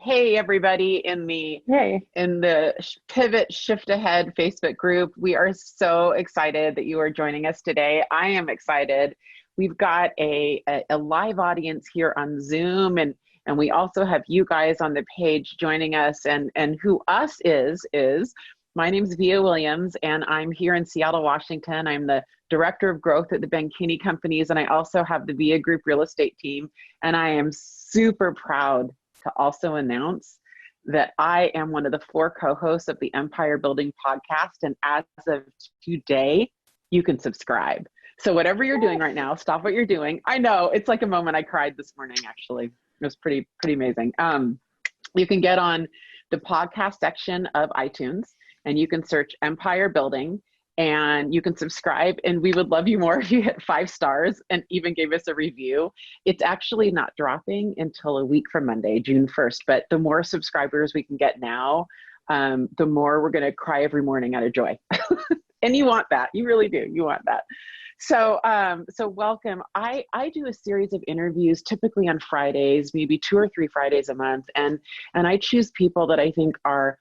hey everybody Hey. in the Pivot Shift Ahead Facebook group. We are so excited that you are joining us today. I am excited. We've got a live audience here on Zoom, and we also have you guys on the page joining us. And who us is my name's Vija Williams, and I'm here in Seattle, Washington. I'm the Director of Growth at the Benkini Companies, and I also have the Vija Group Real Estate team. And I am super proud to also announce that I am one of the 4 co-hosts of the Empire Building podcast. And as of today, you can subscribe. So whatever you're doing right now, stop what you're doing. I know it's like a moment. I cried this morning, actually. It was pretty amazing. You can get on the podcast section of iTunes and you can search Empire Building and you can subscribe, and we would love you more if you hit 5 stars and even gave us a review. It's actually not dropping until a week from Monday, June 1st, but the more subscribers we can get now, the more we're gonna cry every morning out of joy. And you want that, you really do, you want that. So welcome. I do a series of interviews typically on Fridays, maybe 2 or 3 Fridays a month, and I choose people that I think are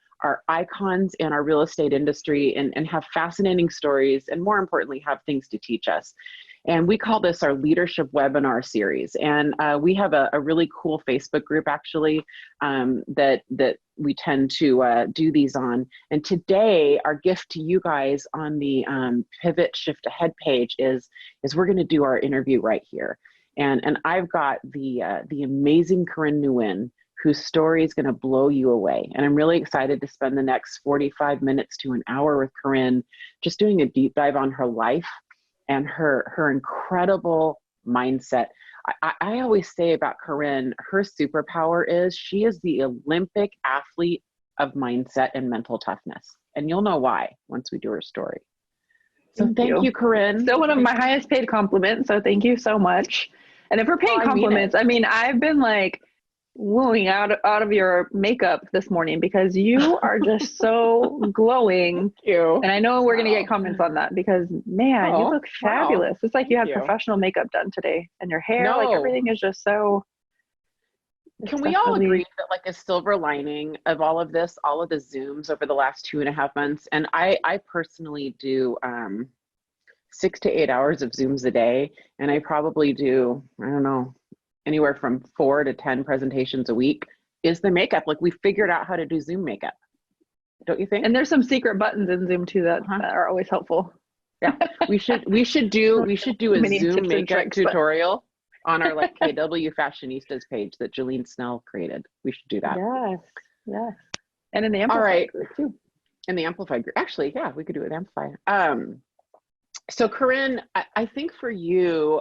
icons in our real estate industry and have fascinating stories, and more importantly, have things to teach us. And we call this our leadership webinar series. And we have a really cool Facebook group actually that we tend to do these on. And today, our gift to you guys on the Pivot Shift Ahead page is we're gonna do our interview right here. And I've got the amazing Carin Nguyen, whose story is going to blow you away. And I'm really excited to spend the next 45 minutes to an hour with Carin, just doing a deep dive on her life and her incredible mindset. I always say about Carin, her superpower is she is the Olympic athlete of mindset and mental toughness. And you'll know why once we do her story. So thank you, Carin. Still one of my highest paid compliments, so thank you so much. And if we're paying compliments, I mean, I've been like, wooing out of your makeup this morning because you are just so glowing. Thank you. And I know we're going to get comments on that because, man, you look fabulous. Wow. It's like you had professional makeup done today, and your hair, like everything is just so. Can we all agree that like a silver lining of all of this, all of the Zooms over the last 2.5 months, and I personally do 6 to 8 hours of Zooms a day, and I probably do, I don't know, anywhere from 4 to 10 presentations a week, is the makeup. Like, we figured out how to do Zoom makeup. Don't you think? And there's some secret buttons in Zoom too that are always helpful. Yeah, we should do a Zoom makeup tutorial on our like KW Fashionistas page that Jolene Snell created. We should do that. Yes. And in the Amplify group too. In the Amplify group. Actually, yeah, we could do it in Amplify. So Carin, I think for you,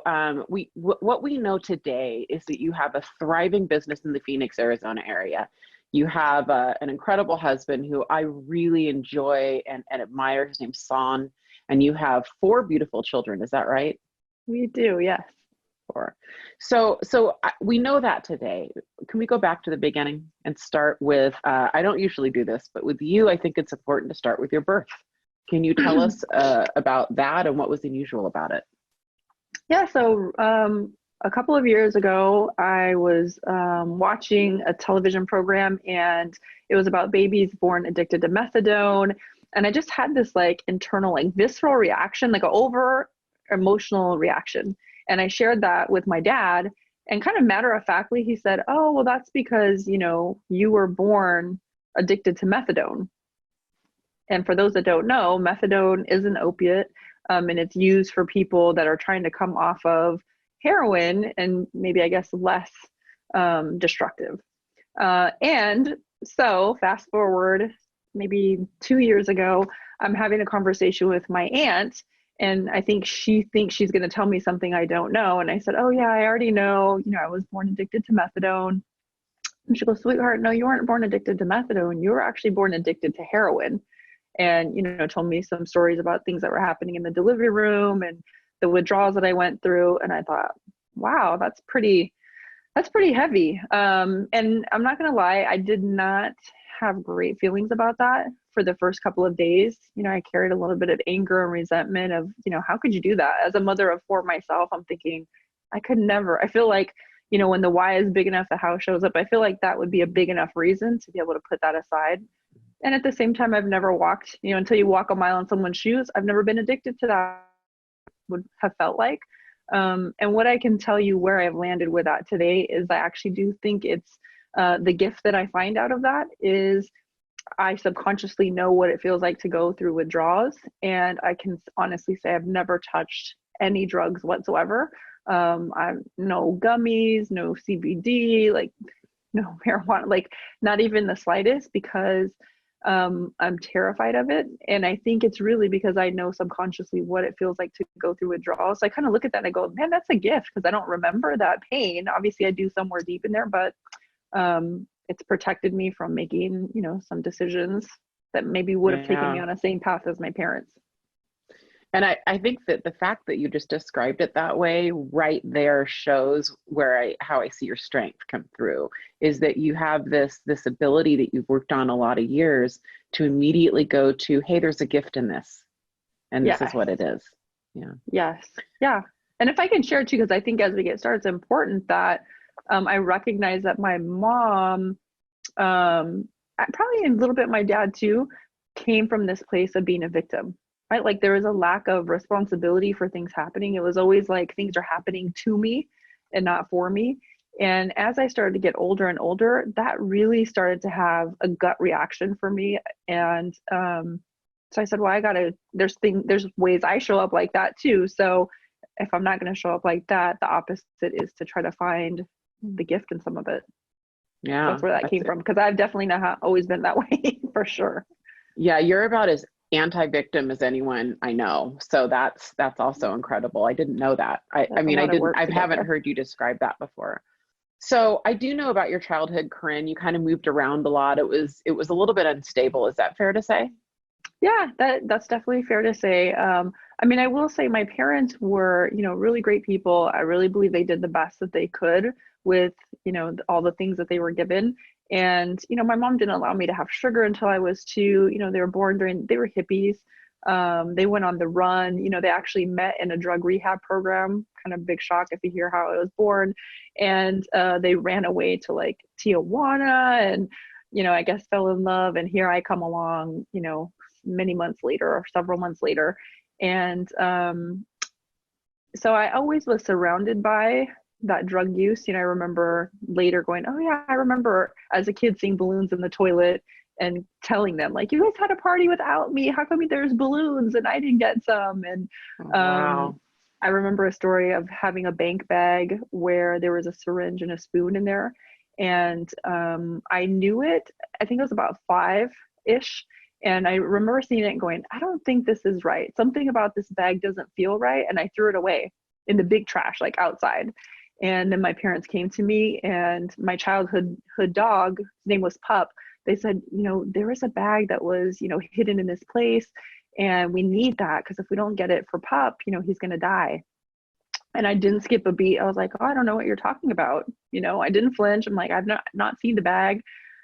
what we know today is that you have a thriving business in the Phoenix, Arizona area. You have an incredible husband who I really enjoy and admire. His name's Son, and you have 4 beautiful children. Is that right? We do, yes. 4. So we know that today. Can we go back to the beginning and start with, I don't usually do this, but with you, I think it's important to start with your birth. Can you tell us about that and what was unusual about it? Yeah, so a couple of years ago, I was watching a television program, and it was about babies born addicted to methadone. And I just had this like internal, like visceral reaction, like an over emotional reaction. And I shared that with my dad, and kind of matter-of-factly, he said, oh, well, that's because, you were born addicted to methadone. And for those that don't know, methadone is an opiate, and it's used for people that are trying to come off of heroin and maybe, I guess, less destructive. And so fast forward, maybe 2 years ago, I'm having a conversation with my aunt, and I think she thinks she's going to tell me something I don't know. And I said, oh yeah, I already know, I was born addicted to methadone. And she goes, sweetheart, no, you weren't born addicted to methadone. You were actually born addicted to heroin. And, told me some stories about things that were happening in the delivery room and the withdrawals that I went through. And I thought, wow, that's pretty heavy. And I'm not going to lie, I did not have great feelings about that for the first couple of days. I carried a little bit of anger and resentment of, how could you do that? As a mother of 4 myself, I'm thinking I could never. I feel like, when the why is big enough, the how shows up. I feel like that would be a big enough reason to be able to put that aside. And at the same time, I've never walked, until you walk a mile in someone's shoes, I've never been addicted to that, would have felt like. And what I can tell you where I've landed with that today is I actually do think it's the gift that I find out of that is I subconsciously know what it feels like to go through withdrawals. And I can honestly say I've never touched any drugs whatsoever. I've no gummies, no CBD, like no marijuana, like not even the slightest, because I'm terrified of it. And I think it's really because I know subconsciously what it feels like to go through withdrawal. So I kind of look at that and I go, man, that's a gift, because I don't remember that pain. Obviously I do somewhere deep in there, but it's protected me from making, some decisions that maybe would have taken me Yeah. on the same path as my parents. And I think that the fact that you just described it that way right there shows how I see your strength come through, is that you have this ability that you've worked on a lot of years to immediately go to, hey, there's a gift in this, and this is Yes. what it is. Yeah. Yes. Yeah. And if I can share too, because I think as we get started, it's important that I recognize that my mom, probably a little bit my dad too, came from this place of being a victim, right? Like there was a lack of responsibility for things happening. It was always like things are happening to me and not for me. And as I started to get older and older, that really started to have a gut reaction for me. And so I said, well, there's ways I show up like that too. So if I'm not going to show up like that, the opposite is to try to find the gift in some of it. So Yeah. that's where that That's came it. from, because I've definitely not always been that way for sure. Yeah, you're about as anti-victim as anyone I know. So that's also incredible. I didn't know that. I That's a mean, lot of work I to get haven't there. heard you describe that before. So I do know about your childhood, Carin. You kind of moved around a lot. It was a little bit unstable. Is that fair to say? Yeah, that's definitely fair to say. I mean, I will say my parents were, really great people. I really believe they did the best that they could with, all the things that they were given. And, my mom didn't allow me to have sugar until I was two. They were hippies. They went on the run. They actually met in a drug rehab program. Kind of big shock if you hear how I was born. And they ran away to like Tijuana and, I guess fell in love. And here I come along, many months later or several months later. And so I always was surrounded by that drug use. I remember later going, oh yeah, I remember as a kid seeing balloons in the toilet and telling them like, you guys had a party without me. How come there's balloons and I didn't get some? And Oh, um, wow. I remember a story of having a bank bag where there was a syringe and a spoon in there. And I knew it, I think I was about five-ish. And I remember seeing it and going, I don't think this is right. Something about this bag doesn't feel right. And I threw it away in the big trash, like outside. And then my parents came to me, and my childhood dog, his name was Pup. They said, there was a bag that was, hidden in this place. And we need that because if we don't get it for Pup, he's going to die. And I didn't skip a beat. I was like, oh, I don't know what you're talking about. I didn't flinch. I'm like, I've not seen the bag,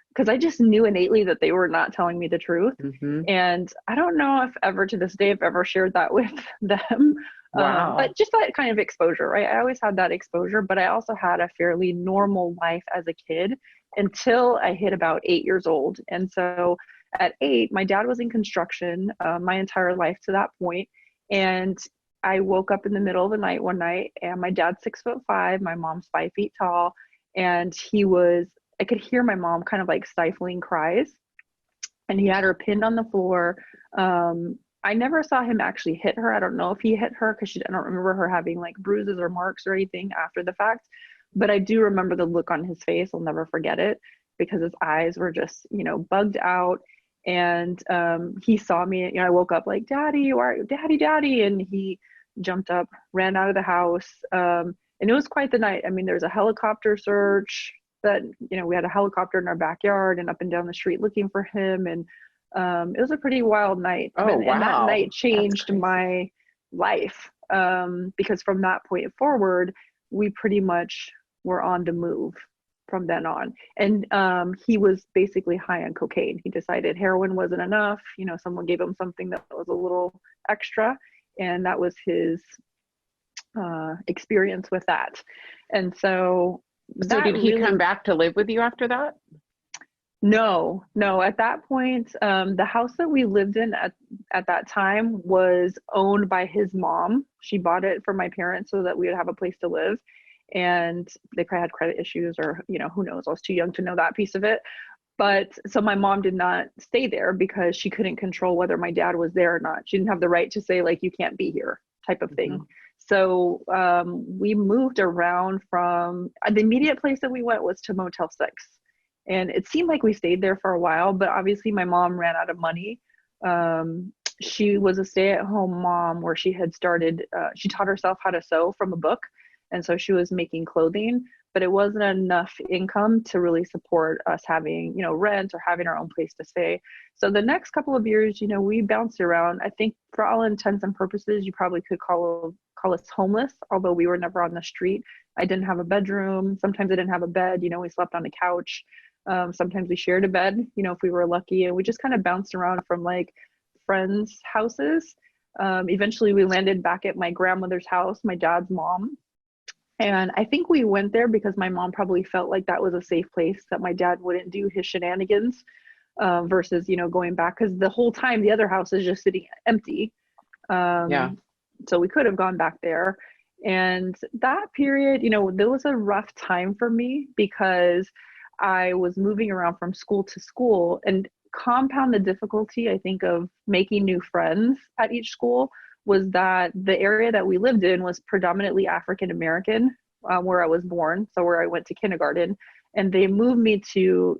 because I just knew innately that they were not telling me the truth. Hmm. And I don't know if ever to this day I've ever shared that with them. Wow. But just that kind of exposure, right? I always had that exposure, but I also had a fairly normal life as a kid until I hit about 8 years old. And so at 8, my dad was in construction my entire life to that point. And I woke up in the middle of the night one night, and my dad's 6'5", my mom's 5 feet tall, and I could hear my mom kind of like stifling cries, and he had her pinned on the floor. I never saw him actually hit her. I don't know if he hit her because I don't remember her having like bruises or marks or anything after the fact. But I do remember the look on his face. I'll never forget it, because his eyes were just, bugged out. And he saw me. I woke up like, Daddy, Daddy, Daddy. And he jumped up, ran out of the house. And it was quite the night. I mean, there was a helicopter search that, we had a helicopter in our backyard and up and down the street looking for him. And it was a pretty wild night. Oh, And that wow. night That's changed crazy. my life, because from that point forward, we pretty much were on the move from then on. And he was basically high on cocaine. He decided heroin wasn't enough. Someone gave him something that was a little extra, and that was his experience with that. And so So That did he really, come back to live with you after that? no, no. At that point, the house that we lived in at that time was owned by his mom. She bought it for my parents so that we would have a place to live. And they probably had credit issues, or, who knows? I was too young to know that piece of it. But so my mom did not stay there because she couldn't control whether my dad was there or not. She didn't have the right to say, like, you can't be here, type of thing. Mhm. So we moved around from the immediate place that we went was to Motel 6. And it seemed like we stayed there for a while, but obviously my mom ran out of money. She was a stay-at-home mom where she had started, she taught herself how to sew from a book. And so she was making clothing, but it wasn't enough income to really support us having, rent or having our own place to stay. So the next couple of years, we bounced around. I think for all intents and purposes, you probably could call us homeless, although we were never on the street. I didn't have a bedroom. Sometimes I didn't have a bed. We slept on the couch. Sometimes we shared a bed, if we were lucky, and we just kind of bounced around from like friends' houses. Eventually, we landed back at my grandmother's house, my dad's mom. And I think we went there because my mom probably felt like that was a safe place that my dad wouldn't do his shenanigans, versus, going back, because the whole time the other house is just sitting empty. Yeah. So we could have gone back there. And that period, there was a rough time for me because I was moving around from school to school, and compound the difficulty, I think, of making new friends at each school was that the area that we lived in was predominantly African American, where I was born, so where I went to kindergarten, and they moved me to,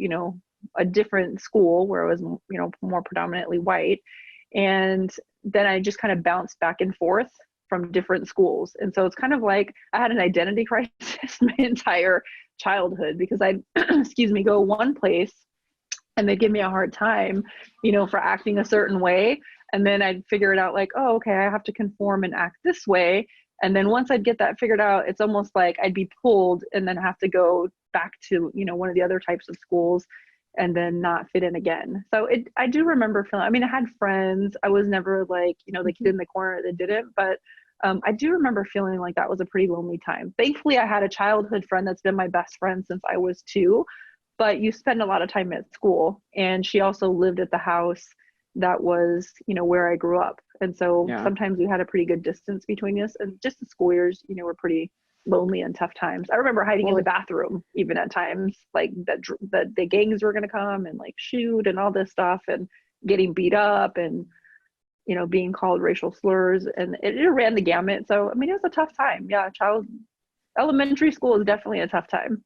a different school where it was, more predominantly white, and then I just kind of bounced back and forth from different schools. And so it's kind of like I had an identity crisis my entire childhood because I, excuse me, go one place and they give me a hard time, for acting a certain way. And then I'd figure it out like, oh, okay, I have to conform and act this way. And then once I'd get that figured out, it's almost like I'd be pulled and then have to go back to, one of the other types of schools and then not fit in again. So I do remember feeling, I mean, I had friends. I was never like, the kid in the corner that didn't, but I do remember feeling like that was a pretty lonely time. Thankfully, I had a childhood friend that's been my best friend since I was 2, but you spend a lot of time at school. And she also lived at the house that was, where I grew up. And so Yeah. sometimes we had a pretty good distance between us, and just the school years, were pretty lonely and tough times. I remember hiding in the bathroom even at times, like that the gangs were going to come and like shoot and all this stuff, and getting beat up and, being called racial slurs, and it ran the gamut. So, I mean, it was a tough time. Yeah. Elementary school is definitely a tough time.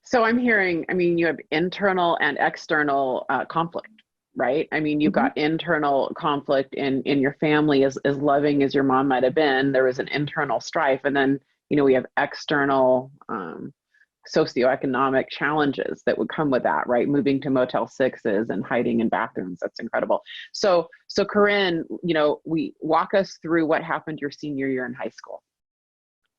So I'm hearing, I mean, you have internal and external conflict, right? I mean, you've Mm-hmm. got internal conflict in your family, as loving as your mom might have been, there was an internal strife. And then, we have external socioeconomic challenges that would come with that, right? Moving to Motel 6s and hiding in bathrooms. That's incredible. So Carin, we walk us through what happened your senior year in high school.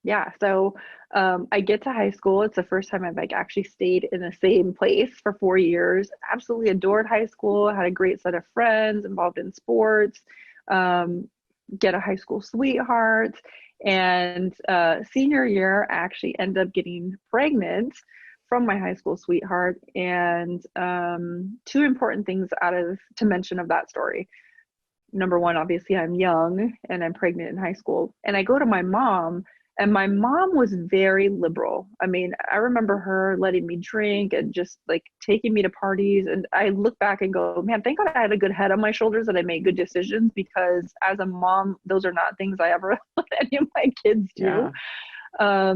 Yeah. So I get to high school. It's the first time I've like actually stayed in the same place for 4 years. Absolutely adored high school. Had a great set of friends involved in sports. Get a high school sweetheart. And senior year, I actually end up getting pregnant from my high school sweetheart. And 2 important things to mention of that story. Number one, obviously I'm young and I'm pregnant in high school, and I go to my mom, and my mom was very liberal. I mean, I remember her letting me drink and just like taking me to parties. And I look back and go, man, thank God I had a good head on my shoulders that I made good decisions, because as a mom, those are not things I ever let any of my kids do. Yeah.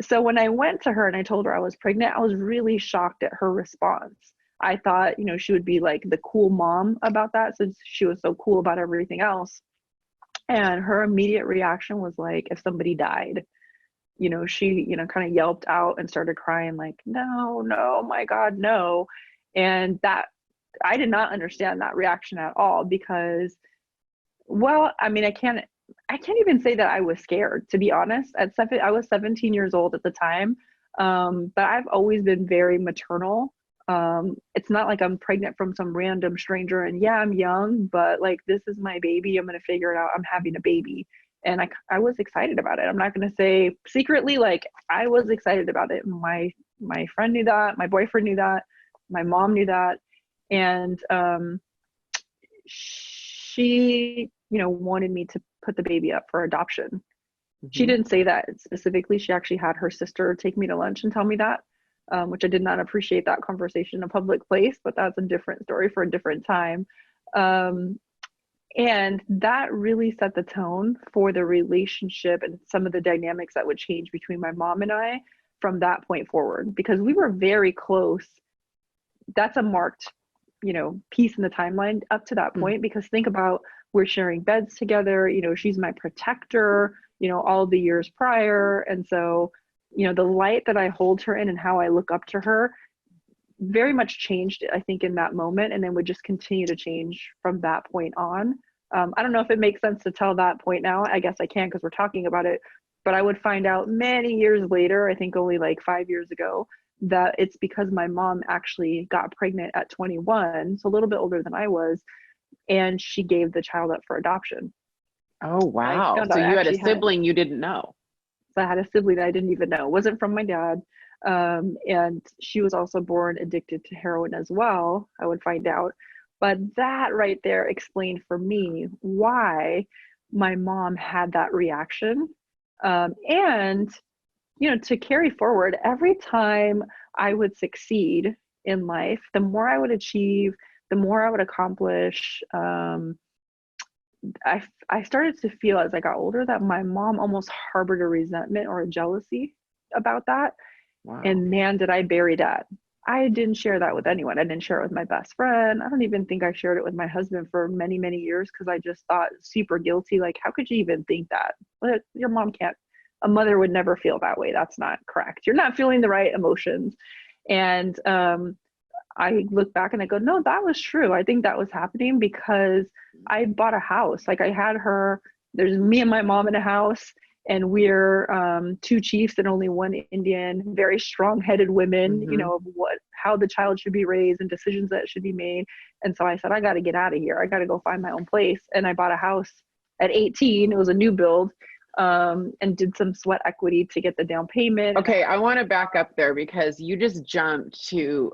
So when I went to her and I told her I was pregnant, I was really shocked at her response. I thought, she would be like the cool mom about that, since she was so cool about everything else. And her immediate reaction was like, if somebody died, she, kind of yelped out and started crying, like, no, no, my God, no. And that, I did not understand that reaction at all, because, well, I mean, I can't even say that I was scared, to be honest. I was 17 years old at the time. But I've always been very maternal. It's not like I'm pregnant from some random stranger, and yeah, I'm young, but like, this is my baby. I'm going to figure it out. I'm having a baby. And I was excited about it. I'm not going to say secretly, like I was excited about it. My friend knew that, my boyfriend knew that, my mom knew that. And she, wanted me to put the baby up for adoption. She didn't say that specifically. She actually had her sister take me to lunch and tell me that, which I did not appreciate that conversation in a public place, but that's a different story for a different time. And that really set the tone for the relationship and some of the dynamics that would change between my mom and I from that point forward, because we were very close. That's a marked, piece in the timeline up to that point, because think about, we're sharing beds together, she's my protector, all the years prior. And so, the light that I hold her in and how I look up to her very much changed, I think, in that moment, and then would just continue to change from that point on. I don't know if it makes sense to tell that point now. I guess I can because we're talking about it, but I would find out many years later, I think only like 5 years ago, that it's because my mom actually got pregnant at 21, so a little bit older than I was, and she gave the child up for adoption. Oh, wow. So you had a sibling you didn't know. So I had a sibling that I didn't even know. It wasn't from my dad. And she was also born addicted to heroin as well, I would find out. But that right there explained for me why my mom had that reaction. And, to carry forward, every time I would succeed in life, the more I would achieve, the more I would accomplish. I started to feel as I got older that my mom almost harbored a resentment or a jealousy about that. Wow. And man, did I bury that. I didn't share that with anyone. I didn't share it with my best friend. I don't even think I shared it with my husband for many, many years, because I just thought super guilty. Like, how could you even think that? Well, your mom can't. A mother would never feel that way. That's not correct. You're not feeling the right emotions. And I look back and I go, no, that was true. I think that was happening because I bought a house. Like, I had her, there's me and my mom in a house, and we're two chiefs and only one Indian, very strong-headed women, of how the child should be raised and decisions that should be made. And so I said, I got to get out of here. I got to go find my own place. And I bought a house at 18. It was a new build. And did some sweat equity to get the down payment. Okay, I want to back up there because you just jumped to,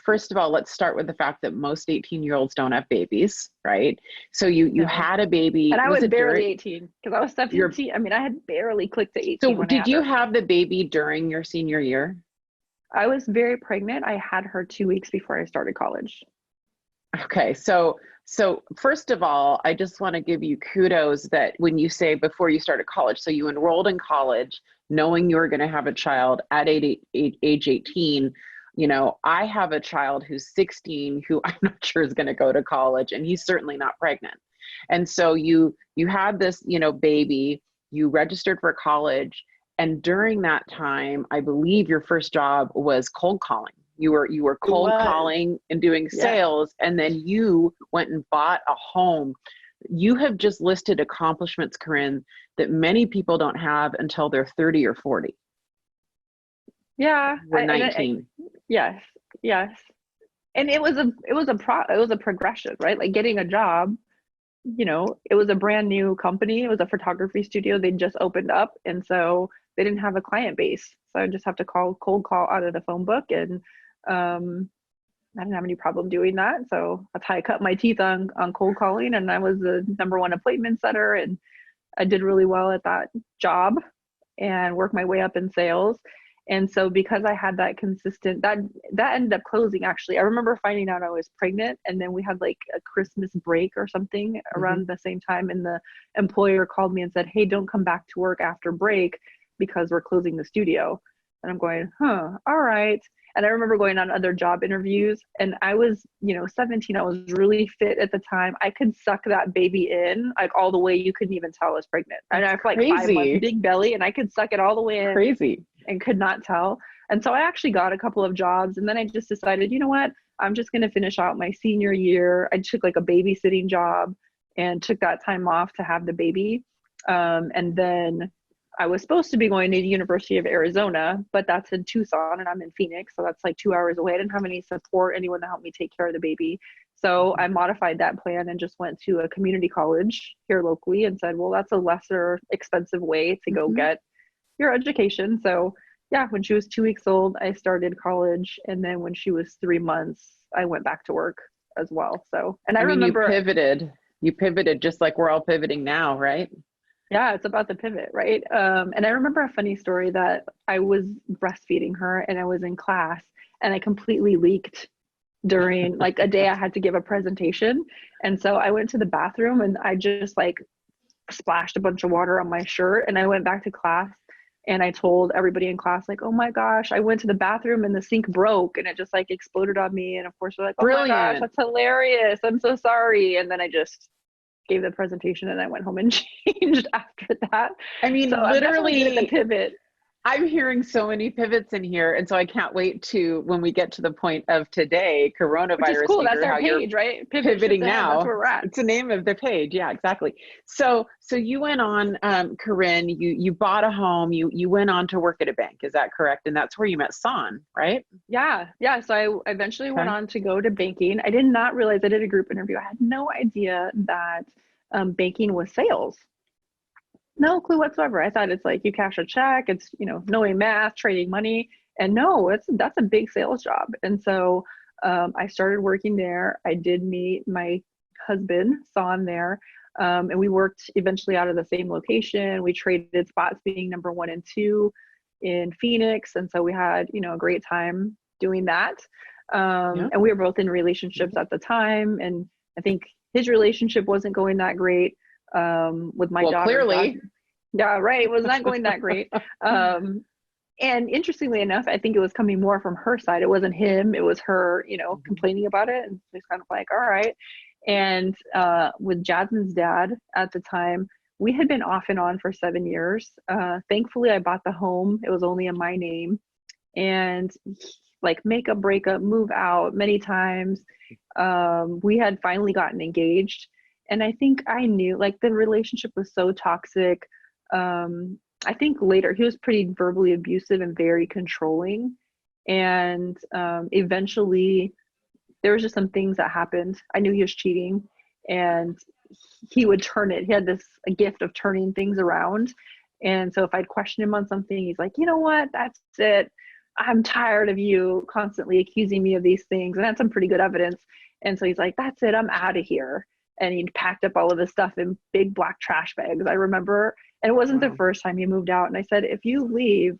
first of all, let's start with the fact that most 18-year-olds don't have babies, right? So you had a baby. And I was barely 18 because I was 17. I had barely clicked to 18. So did you have the baby during your senior year? I was very pregnant. I had her 2 weeks before I started college. Okay, so first of all, I just want to give you kudos that when you say before you started college, so you enrolled in college knowing you were going to have a child at age 18. I have a child who's 16 who I'm not sure is going to go to college, and he's certainly not pregnant. And so you had this, baby, you registered for college, and during that time, I believe your first job was cold calling. You were cold calling and doing sales, and then you went and bought a home. You have just listed accomplishments, Carin, that many people don't have until they're 30 or 40. Yeah, we're 19. Yes. And it was a progression, right? Like getting a job. It was a brand new company. It was a photography studio. They just opened up, and so they didn't have a client base. So I just have to cold call out of the phone book, and I didn't have any problem doing that. So that's how I cut my teeth on cold calling, and I was the #1 appointment setter, and I did really well at that job and worked my way up in sales. And so because I had that consistent, that ended up closing actually. I remember finding out I was pregnant, and then we had like a Christmas break or something around the same time, and the employer called me and said, hey, don't come back to work after break because we're closing the studio. And I'm going, all right. And I remember going on other job interviews, and I was, 17. I was really fit at the time. I could suck that baby in like all the way. You couldn't even tell I was pregnant. And I have like 5 months, big belly, and I could suck it all the way in. Crazy. And could not tell. And so I actually got a couple of jobs, and then I just decided, you know what? I'm just going to finish out my senior year. I took like a babysitting job and took that time off to have the baby. And then I was supposed to be going to the University of Arizona, but that's in Tucson, and I'm in Phoenix. So that's like 2 hours away. I didn't have any support, anyone to help me take care of the baby. So I modified that plan and just went to a community college here locally and said, well, that's a lesser expensive way to go Mm-hmm. get your education. So yeah, when she was 2 weeks old, I started college. And then when she was 3 months, I went back to work as well. So, and I I mean, remember, you pivoted just like we're all pivoting now, right? yeah, it's about the pivot, right? And I remember a funny story that I was breastfeeding her and I was in class and I completely leaked during like a day I had to give a presentation. And so I went to the bathroom and I just like splashed a bunch of water on my shirt and I went back to class and I told everybody in class like, oh my gosh, I went to the bathroom and the sink broke and it just like exploded on me. And of course they're like, oh my gosh, Brilliant. that's hilarious, I'm so sorry. And then I just gave the presentation and I went home and changed after that. I So mean, I'm definitely good at the literally, pivot. I'm hearing so many pivots in here. And so I can't wait to when we get to the point of today, Which is coronavirus, cool. to That's hear our how you're page, right? Pivot shift pivoting ahead. That's now. where we're at. It's the name of the page. Yeah, exactly. So you went on, Carin, you bought a home, you went on to work at a bank. Is that correct? And that's where you met San, right? Yeah, yeah. So I eventually went Okay. on to go to banking. I did not realize I did a group interview. I had no idea that banking was sales. No clue whatsoever. I thought it's like you cash a check, it's, knowing math, trading money. And no, that's a big sales job. And so I started working there. I did meet my husband, Son, there. And we worked eventually out of the same location. We traded spots being number one and two in Phoenix. And so we had, a great time doing that. Yeah. And we were both in relationships at the time. And I think his relationship wasn't going that great with my Well, daughter, Jasmine. clearly. Yeah, right. It was not going that great. Um, and interestingly enough, I think it was coming more from her side. It wasn't him, it was her, Mhm. complaining about it. And it's kind of like, all right. And with Jasmine's dad at the time, we had been off and on for 7 years. Thankfully, I bought the home. It was only in my name. And like makeup, breakup, move out many times. We had finally gotten engaged. And I think I knew like the relationship was so toxic. I think later he was pretty verbally abusive and very controlling. And eventually there was just some things that happened. I knew he was cheating and he would turn it. He had this a gift of turning things around. And so if I'd question him on something, he's like, you know what, that's it. I'm tired of you constantly accusing me of these things. And that's some pretty good evidence. And so he's like, that's it, I'm out of here. And he packed up all of his stuff in big black trash bags. I remember, and it wasn't the Wow. first time he moved out. And I said, if you leave,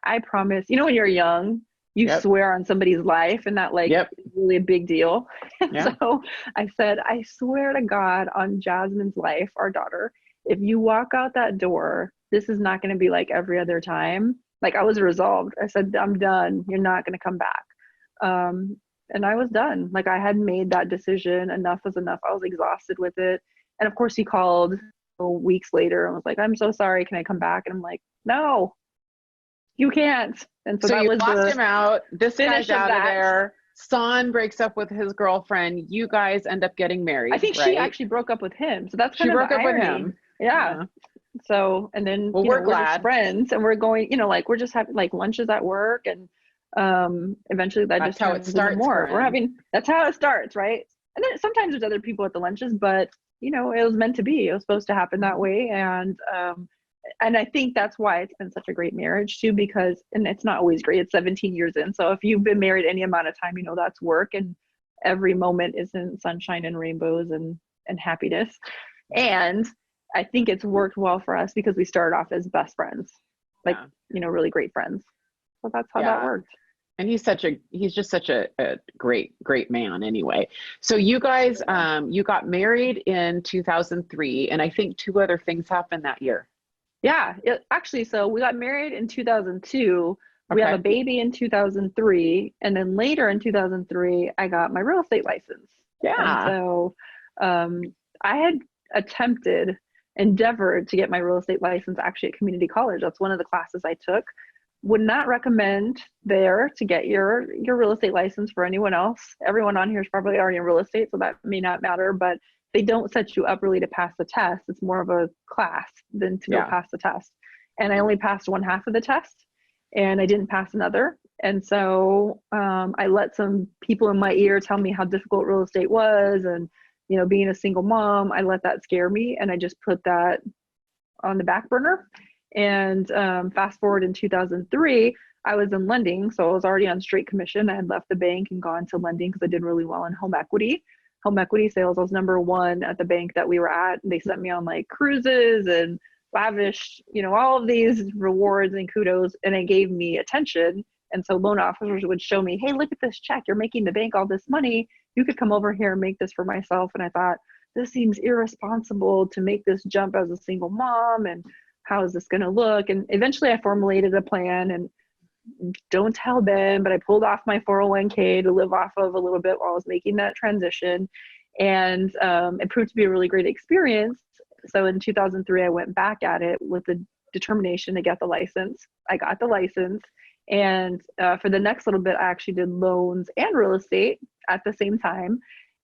I promise, when you're young, you Yep. swear on somebody's life and that like Yep. is really a big deal. And Yeah. so I said, I swear to God on Jasmine's life, our daughter, if you walk out that door, this is not going to be like every other time. Like I was resolved. I said, I'm done. You're not going to come back. Um, and I was done. Like I had made that decision. Enough was enough. I was exhausted with it. And of course, he called weeks later and was like, I'm so sorry. Can I come back? And I'm like, no, you can't. And so So that you was lost the him out. This guy's finish of out of that. there. Son breaks up with his girlfriend. You guys end up getting I married, think she right? actually broke up with him. So that's She kind of the broke up with irony. him. Yeah. Yeah. So, and then, Well, we're we're just glad. friends and we're going, like we're just having like lunches at work. And eventually that That's just how it turns into starts, more. Corinne. That's how it starts, right? And then sometimes there's other people at the lunches, but it was meant to be. It was supposed to happen that Mhm. way. And I think that's why it's been such a great marriage too, because, and it's not always great. It's 17 years in. So if you've been married any amount of time, that's work and every moment isn't sunshine and rainbows and happiness. And I think it's worked well for us because we started off as best friends, like, Yeah. really great friends. So that's how that Yeah. worked. And he's just such a great man anyway. So you guys, you got married in 2003, and I think two other things happened that year. Yeah, actually, so we got married in 2002. We have a Okay. baby in 2003. And then later in 2003, I got my real estate license. And Yeah. so um, I had endeavored to get my real estate license actually at community college. That's one of the classes I took. Would not recommend there to get your real estate license for anyone else. Everyone on here is probably already in real estate, so that may not matter, but they don't set you up really to pass the test. It's more of a class than to go Yeah. pass the test. And I only passed one half of the test and I didn't pass another. And so I let some people in my ear tell me how difficult real estate was, and being a single mom, I let that scare me, and I just put that on the back burner. And fast forward in 2003, I was in lending, so I was already on straight commission. I had left the bank and gone to lending because I did really well in home equity. Home equity sales, I was number one at the bank that we were at. They sent me on like cruises and lavish, all of these rewards and kudos, and it gave me attention. And so loan officers would show me, hey, look at this check. You're making the bank all this money. You could come over here and make this for myself. And I thought, this seems irresponsible to make this jump as a single mom. And how is this going to look? And eventually I formulated a plan, and don't tell Ben, but I pulled off my 401k to live off of a little bit while I was making that transition. And it proved to be a really great experience. So in 2003, I went back at it with the determination to get the license. I got the license. And for the next little bit, I actually did loans and real estate at the same time.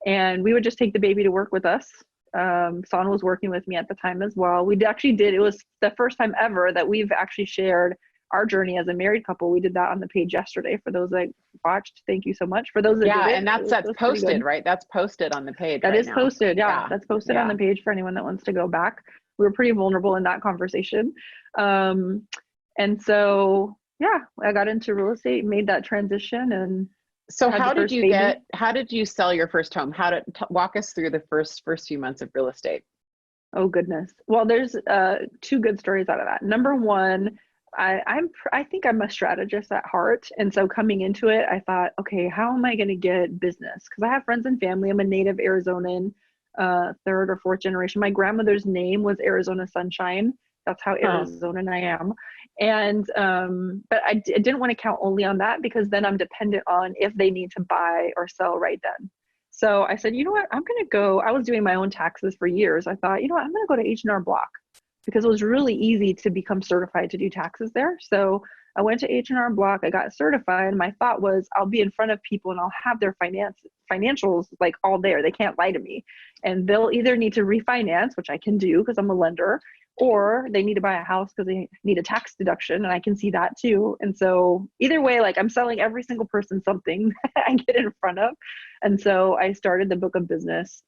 And we would just take the baby to work with us. Son was working with me at the time as well. It was the first time ever that we've actually shared our journey as a married couple. We did that on the page yesterday. For those that watched, thank you so much. For those that didn't, and that's posted, right? That's posted on the page. That right is now. posted. Yeah, that's posted on the page for anyone that wants to go back. We were pretty vulnerable in that conversation. And so, I got into real estate, made that transition. And so how did you sell your first home? Walk us through the first few months of real estate? Oh, goodness. Well, there's two good stories out of that. Number one, I think I'm a strategist at heart. And so coming into it, I thought, okay, how am I going to get business? Because I have friends and family. I'm a native Arizonan, third or fourth generation. My grandmother's name was Arizona Sunshine. That's how Arizonan I am. And but I didn't want to count only on that, because then I'm dependent on if they need to buy or sell right then. So I said, you know what, I was doing my own taxes for years. I thought, I'm going to go to H&R Block, because it was really easy to become certified to do taxes there. So I went to H&R Block, I got certified. My thought was, I'll be in front of people and I'll have their financials like all there. They can't lie to me. And they'll either need to refinance, which I can do because I'm a lender, or they need to buy a house because they need a tax deduction, and I can see that too. And so either way, like, I'm selling every single person something that I get in front of. And so I started the book of business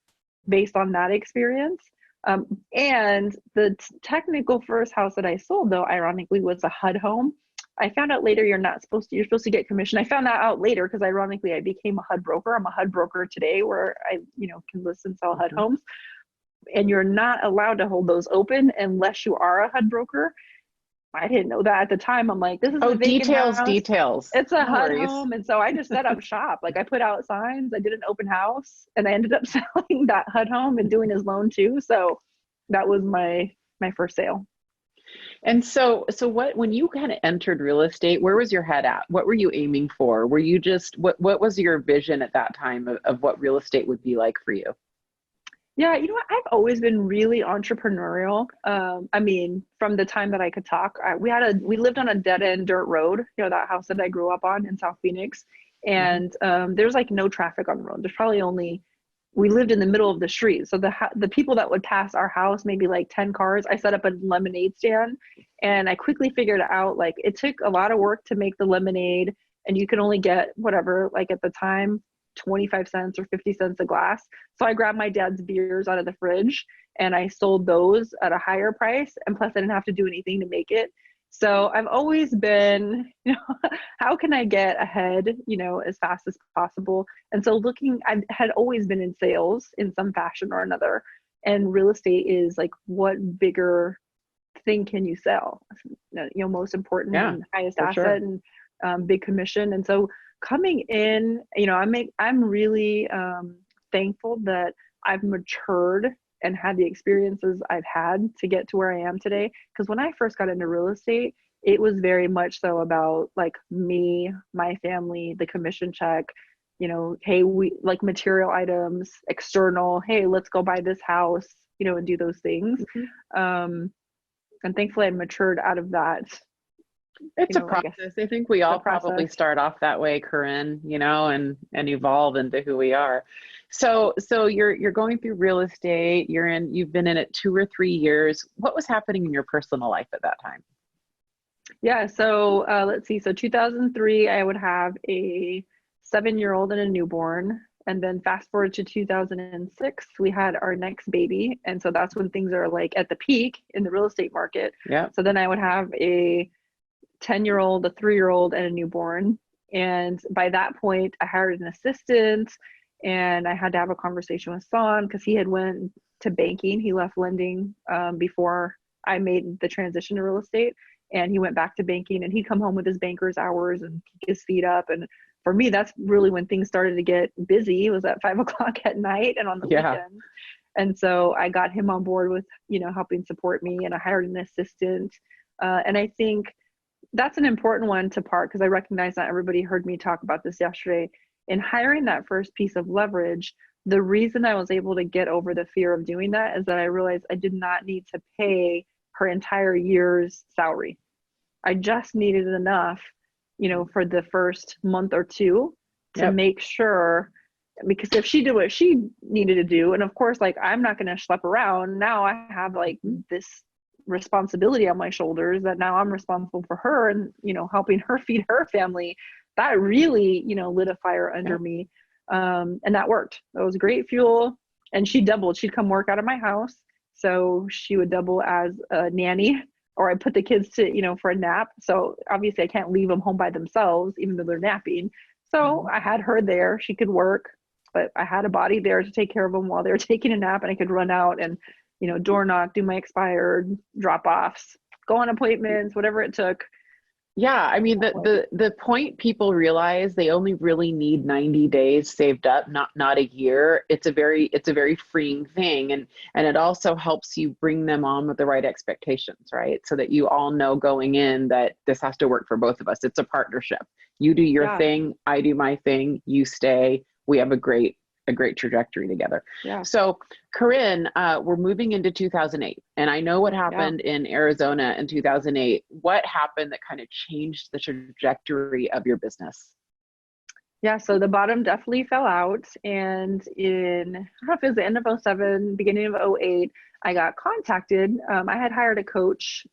based on that experience. And the technical first house that I sold, though, ironically, was a HUD home. I found out later you're supposed to get commission. I found that out later because ironically I became a HUD broker. I'm a HUD broker today, where I, can list and sell HUD homes. And you're not allowed to hold those open unless you are a HUD broker. I didn't know that at the time. I'm like, this is a vacant house. Details. It's a HUD home. And so I just set up shop. Like, I put out signs, I did an open house, and I ended up selling that HUD home and doing his loan too. So that was my first sale. And so when you kind of entered real estate, where was your head at? What were you aiming for? Were you what was your vision at that time of what real estate would be like for you? Yeah, I've always been really entrepreneurial. I mean, from the time that I could talk, we lived on a dead end dirt road, that house that I grew up on in South Phoenix. And there's like no traffic on the road. There's probably we lived in the middle of the street. So the people that would pass our house, maybe like 10 cars, I set up a lemonade stand, and I quickly figured out, like, it took a lot of work to make the lemonade, and you could only get whatever, like at the time, 25 cents or 50 cents a glass. So I grabbed my dad's beers out of the fridge and I sold those at a higher price. And plus I didn't have to do anything to make it. So I've always been, how can I get ahead, as fast as possible? And so I had always been in sales in some fashion or another. And real estate is like, what bigger thing can you sell? Most important and highest asset, sure. And big commission. And so coming in, I'm really thankful that I've matured and had the experiences I've had to get to where I am today. Because when I first got into real estate, it was very much so about like me, my family, the commission check, hey, we like material items, external, hey, let's go buy this house, and do those things. And thankfully I matured out of that. It's a process. I think we all probably start off that way, Carin, and evolve into who we are. So you're going through real estate, you've been in it 2 or 3 years. What was happening in your personal life at that time? Yeah, so let's see. So 2003, I would have a 7-year-old and a newborn. And then fast forward to 2006, we had our next baby. And so that's when things are like at the peak in the real estate market. Yeah. So then I would have a 10-year-old, a 3-year-old, and a newborn. And by that point, I hired an assistant and I had to have a conversation with Son because he had went to banking. He left lending before I made the transition to real estate. And he went back to banking and he'd come home with his banker's hours and kick his feet up. And for me, that's really when things started to get busy. It was at 5 o'clock at night and on the Yeah. weekends. And so I got him on board with, helping support me, and I hired an assistant. And I think that's an important one to part because I recognize not everybody heard me talk about this yesterday. In hiring that first piece of leverage, the reason I was able to get over the fear of doing that is that I realized I did not need to pay her entire year's salary. I just needed enough, for the first month or two to Yep. make sure, because if she did what she needed to do, and of course, like I'm not going to schlep around. Now I have like this responsibility on my shoulders that now I'm responsible for her and, helping her feed her family. That really, lit a fire under Yep. me. And that worked. That was great fuel. And she doubled. She'd come work out of my house. So she would double as a nanny, or I put the kids to, for a nap. So obviously I can't leave them home by themselves, even though they're napping. So Mhm. I had her there. She could work, but I had a body there to take care of them while they were taking a nap, and I could run out and, door knock, do my expired drop offs, go on appointments, whatever it took. Yeah, I mean the point people realize they only really need 90 days saved up, not a year. It's a very freeing thing, and it also helps you bring them on with the right expectations, right? So that you all know going in that this has to work for both of us. It's a partnership. You do your Yeah. thing, I do my thing, you stay. We have a great trajectory together. Yeah. So, Carin, we're moving into 2008, and I know what Yeah. happened in Arizona in 2008. What happened that kind of changed the trajectory of your business? Yeah, so the bottom definitely fell out. And in, I don't know if it was the end of '07, beginning of '08, I got contacted. I had hired a coach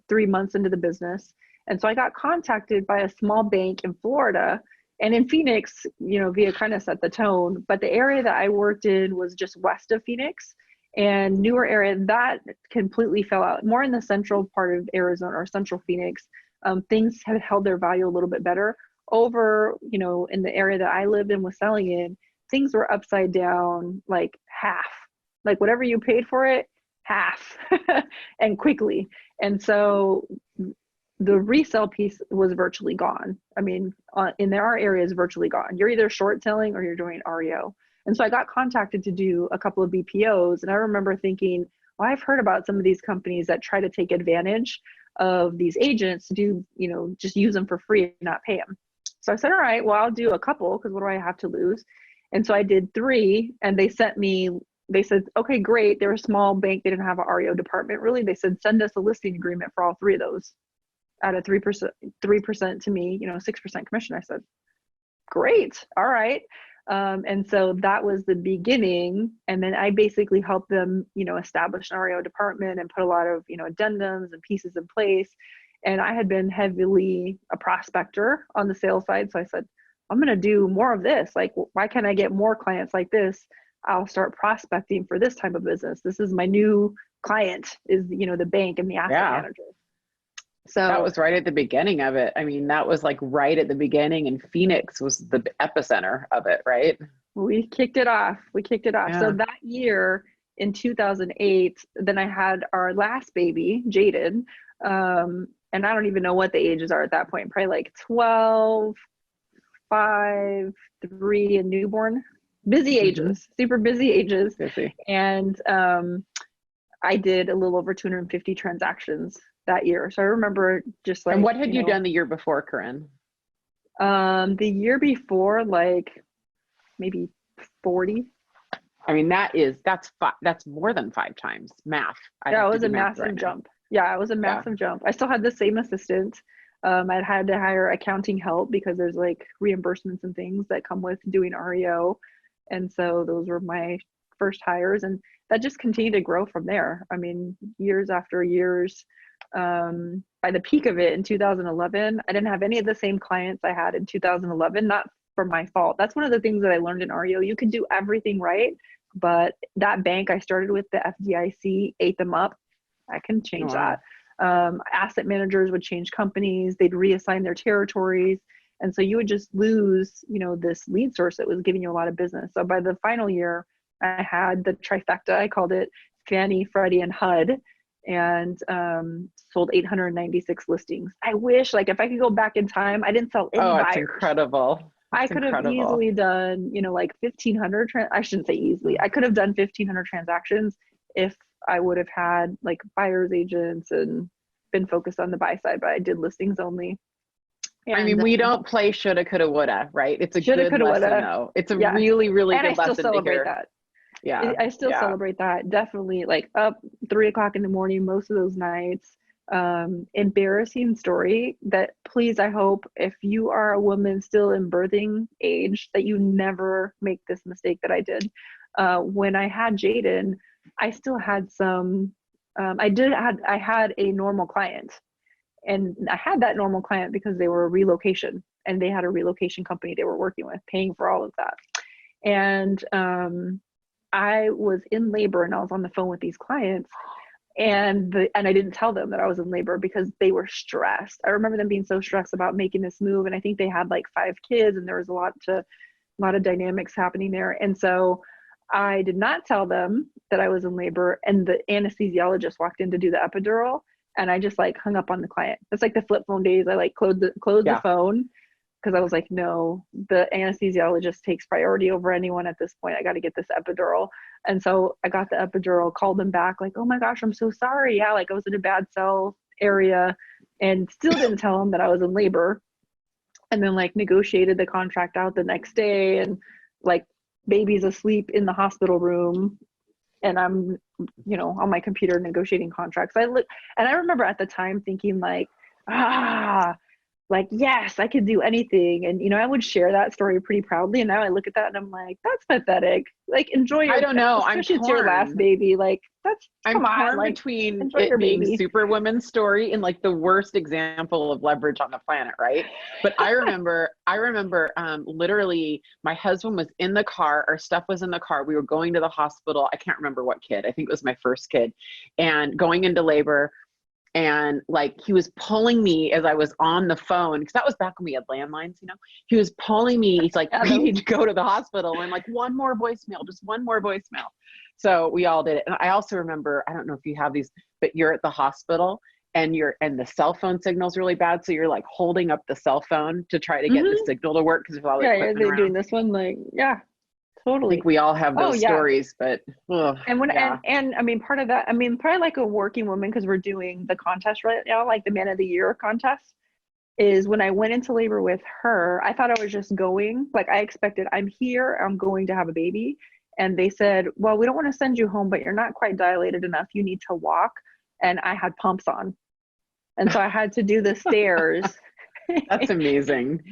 3 months into the business. And so I got contacted by a small bank in Florida. And in Phoenix, Via kind of set the tone. But the area that I worked in was just west of Phoenix and newer area that completely fell out. More in the central part of Arizona or central Phoenix, things had held their value a little bit better over, in the area that I lived and was selling in, things were upside down, like half, like whatever you paid for it, half and quickly. And so the resale piece was virtually gone. I mean, in our area is virtually gone. You're either short selling or you're doing REO. And so I got contacted to do a couple of BPOs. And I remember thinking, well, I've heard about some of these companies that try to take advantage of these agents to do, just use them for free and not pay them. So I said, all right, well, I'll do a couple because what do I have to lose? And so I did 3, and they said, okay, great. They're a small bank. They didn't have an REO department really. They said, send us a listing agreement for all 3 of those at a 3% to me, 6% commission. I said, great. All right. And so that was the beginning. And then I basically helped them, establish an REO department and put a lot of, addendums and pieces in place. And I had been heavily a prospector on the sales side. So I said, I'm going to do more of this. Like, why can't I get more clients like this? I'll start prospecting for this type of business. This is my new client is, the bank and the asset Yeah, manager. that So was right at the beginning of it. I mean, that was like right at the beginning, and Phoenix was the epicenter of it, right? we kicked it off. We kicked it off. So Yeah. that year in 2008, then I had our last baby, Jaden. And I don't even know what the ages are at that point, probably like 12, 5, 3, and newborn. Busy Hmm. ages, super busy ages. Busy. And I did a little over 250 transactions that year. So I remember just And like, what had you done the year before, Corinne? the year before, like maybe 40. I mean, that's more than 5 times. Math. I'd Yeah, have it to was do a math right massive now. jump. Yeah, it was a Yeah. massive jump. I still had the same assistant. I'd had to hire accounting help because there's like reimbursements and things that come with doing REO. And so those were my first hires. And that just continued to grow from there. I mean, years after years, by the peak of it in 2011, I didn't have any of the same clients I had in 2011, not for my fault. That's one of the things that I learned in REO. You can do everything right, but that bank I started with, the FDIC, ate them up. I can change Wow. that. Asset managers would change companies, they'd reassign their territories. And so you would just lose, this lead source that was giving you a lot of business. So by the final year, I had the trifecta. I called it Fannie, Freddie, and HUD, and sold 896 listings. I wish, like, if I could go back in time, I didn't sell any Oh, it's buyers. incredible. I It's could have incredible. easily done, like 1,500. I shouldn't say easily. I could have done 1,500 transactions if I would have had like buyers agents and been focused on the buy side. But I did listings only, I mean, and we don't play shoulda, coulda, woulda, right? It's a shoulda, good coulda, lesson, woulda. though. It's a Yeah, really, really and I good still lesson to celebrate hear. that. Yeah, I still yeah. celebrate that. Definitely, like up 3 o'clock in the morning most of those nights. Embarrassing story that, please, I hope if you are a woman still in birthing age, that you never make this mistake that I did. When I had Jaden, I still had some. I had a normal client, and I had that normal client because they were a relocation, and they had a relocation company they were working with, paying for all of that. And I was in labor, and I was on the phone with these clients, and I didn't tell them that I was in labor because they were stressed. I remember them being so stressed about making this move, and I think they had like 5 kids, and there was a lot of dynamics happening there. And so I did not tell them that I was in labor, and the anesthesiologist walked in to do the epidural, and I just like hung up on the client. It's like the flip phone days. I like closed the Yeah. phone because I was like, no, the anesthesiologist takes priority over anyone at this point. I got to get this epidural. And so I got the epidural, called them back, like, oh my gosh, I'm so sorry. Yeah, like I was in a bad cell area, and still didn't tell them that I was in labor. And then like negotiated the contract out the next day, and like baby's asleep in the hospital room, and I'm, on my computer negotiating contracts. And I remember at the time thinking like, like, yes, I could do anything. And, I would share that story pretty proudly. And now I look at that and I'm like, that's pathetic. Like, enjoy I don't know. I'm especially it's your last torn. baby. Like, I'm come on, torn like, between enjoy it your being baby. Superwoman's story and like the worst example of leverage on the planet, right? But I remember literally my husband was in the car, our stuff was in the car. We were going to the hospital. I can't remember what kid. I think it was my first kid, and going into labor. And like he was pulling me as I was on the phone, because that was back when we had landlines, he was pulling me. He's like, Yeah, we need to go to the hospital. And like, one more voicemail, just one more voicemail. So we all did it. And I also remember, I don't know if you have these, but you're at the hospital and the cell phone signal's really bad. So you're like holding up the cell phone to try to get the mm-hmm. signal to work because there's all the Yeah, are equipment they doing around. this one? Like, yeah, I think totally. we all have Oh those yeah. stories, but And when yeah. and I mean, part of that, I mean, probably like a working woman, because we're doing the contest right now, like the Man of the Year contest, is when I went into labor with her, I thought I was just going, like I expected, I'm here, I'm going to have a baby. And they said, well, we don't want to send you home, but you're not quite dilated enough. You need to walk. And I had pumps on. And so I had to do the stairs That's amazing.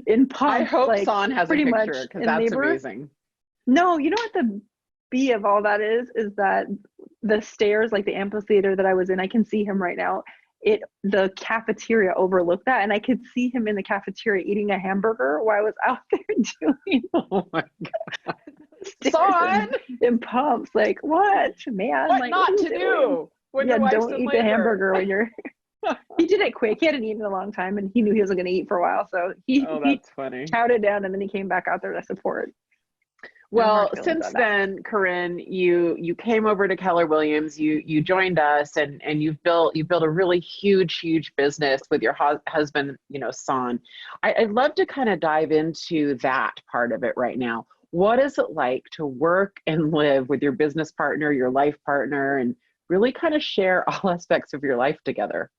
in I pumps, hope like Son has a pretty picture much because in that's labor. amazing. No, you know what the B of all that is that the stairs, like the amphitheater that I was in, I can see him right now. The cafeteria overlooked that, and I could see him in the cafeteria eating a hamburger while I was out there doing Oh my stairs Son, in pumps. Like, what, man? what Like, what are not you to doing? do when Yeah, your wife's don't in eat the labor? hamburger when you're. He did it quick. He hadn't eaten in a long time, and he knew he wasn't going to eat for a while, so Oh, he that's funny. chowed it down, and then he came back out there to support. No hard Well, feelings since on that. then, Carin, you came over to Keller Williams. You joined us, and you've built a really huge business with your husband, Son. I'd love to kind of dive into that part of it right now. What is it like to work and live with your business partner, your life partner, and really kind of share all aspects of your life together?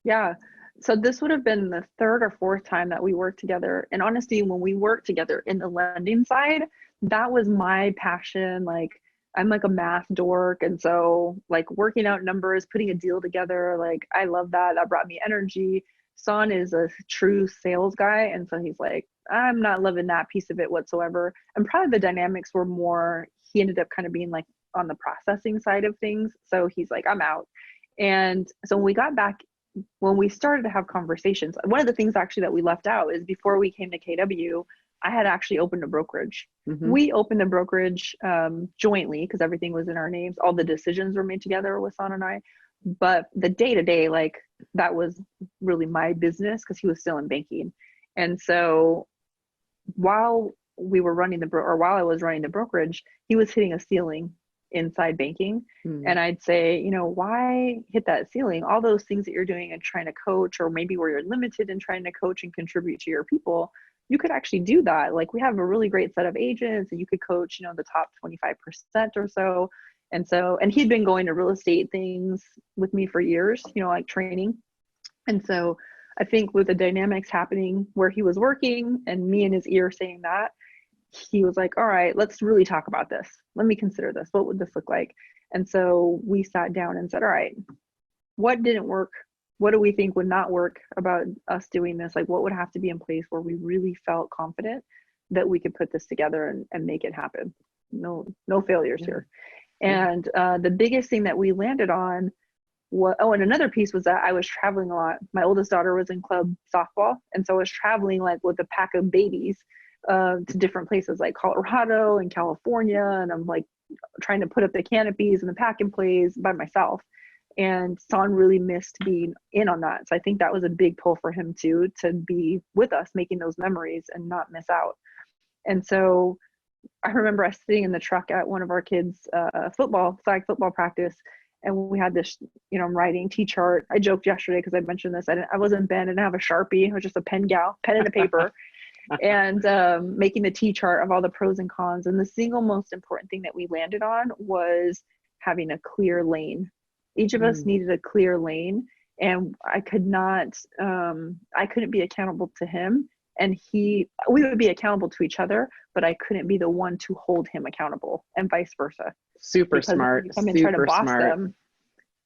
Yeah. So this would have been the third or fourth time that we worked together. And honestly, when we worked together in the lending side, that was my passion. Like, I'm like a math dork. And so, like, working out numbers, putting a deal together, like, I love that. That brought me energy. Son is a true sales guy. And so he's like, I'm not loving that piece of it whatsoever. And probably the dynamics were more, he ended up kind of being like on the processing side of things. So he's like, I'm out. And so when we started to have conversations, one of the things actually that we left out is before we came to KW, I had actually opened a brokerage. Mm-hmm. We opened a brokerage jointly because everything was in our names. All the decisions were made together with Son and I. But the day-to-day, like, that was really my business because he was still in banking. And so while while I was running the brokerage, he was hitting a ceiling inside banking. And I'd say, why hit that ceiling? All those things that you're doing and trying to coach, or maybe where you're limited in trying to coach and contribute to your people, you could actually do that. Like, we have a really great set of agents and you could coach, the top 25% or so. And he'd been going to real estate things with me for years, like training. And so I think with the dynamics happening where he was working and me in his ear saying that, he was like, all right, let's really talk about this. Let me consider this. What would this look like? And so we sat down and said, all right, what didn't work? What do we think would not work about us doing this? Like, what would have to be in place where we really felt confident that we could put this together and make it happen? No failures here. And the biggest thing that we landed on and another piece was that I was traveling a lot. My oldest daughter was in club softball. And so I was traveling like with a pack of babies to different places like Colorado and California. And I'm like trying to put up the canopies and the pack and plays by myself. And Son really missed being in on that. So I think that was a big pull for him too, to be with us making those memories and not miss out. And so I remember us sitting in the truck at one of our kids' flag football practice. And we had this, I'm writing T-chart. I joked yesterday because I mentioned this. I wasn't Ben, I didn't have a Sharpie. I was just a pen and a paper. And making the T-chart of all the pros and cons. And the single most important thing that we landed on was having a clear lane. Each of us needed a clear lane. And I couldn't be accountable to him. And we would be accountable to each other, but I couldn't be the one to hold him accountable, and vice versa. Super smart. Come and try to boss them.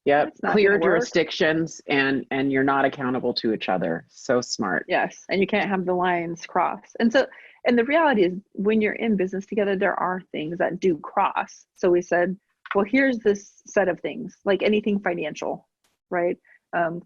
Yep. Clear jurisdictions and you're not accountable to each other. So smart. Yes. And you can't have the lines cross. And the reality is when you're in business together, there are things that do cross. So we said, well, here's this set of things, like anything financial, right?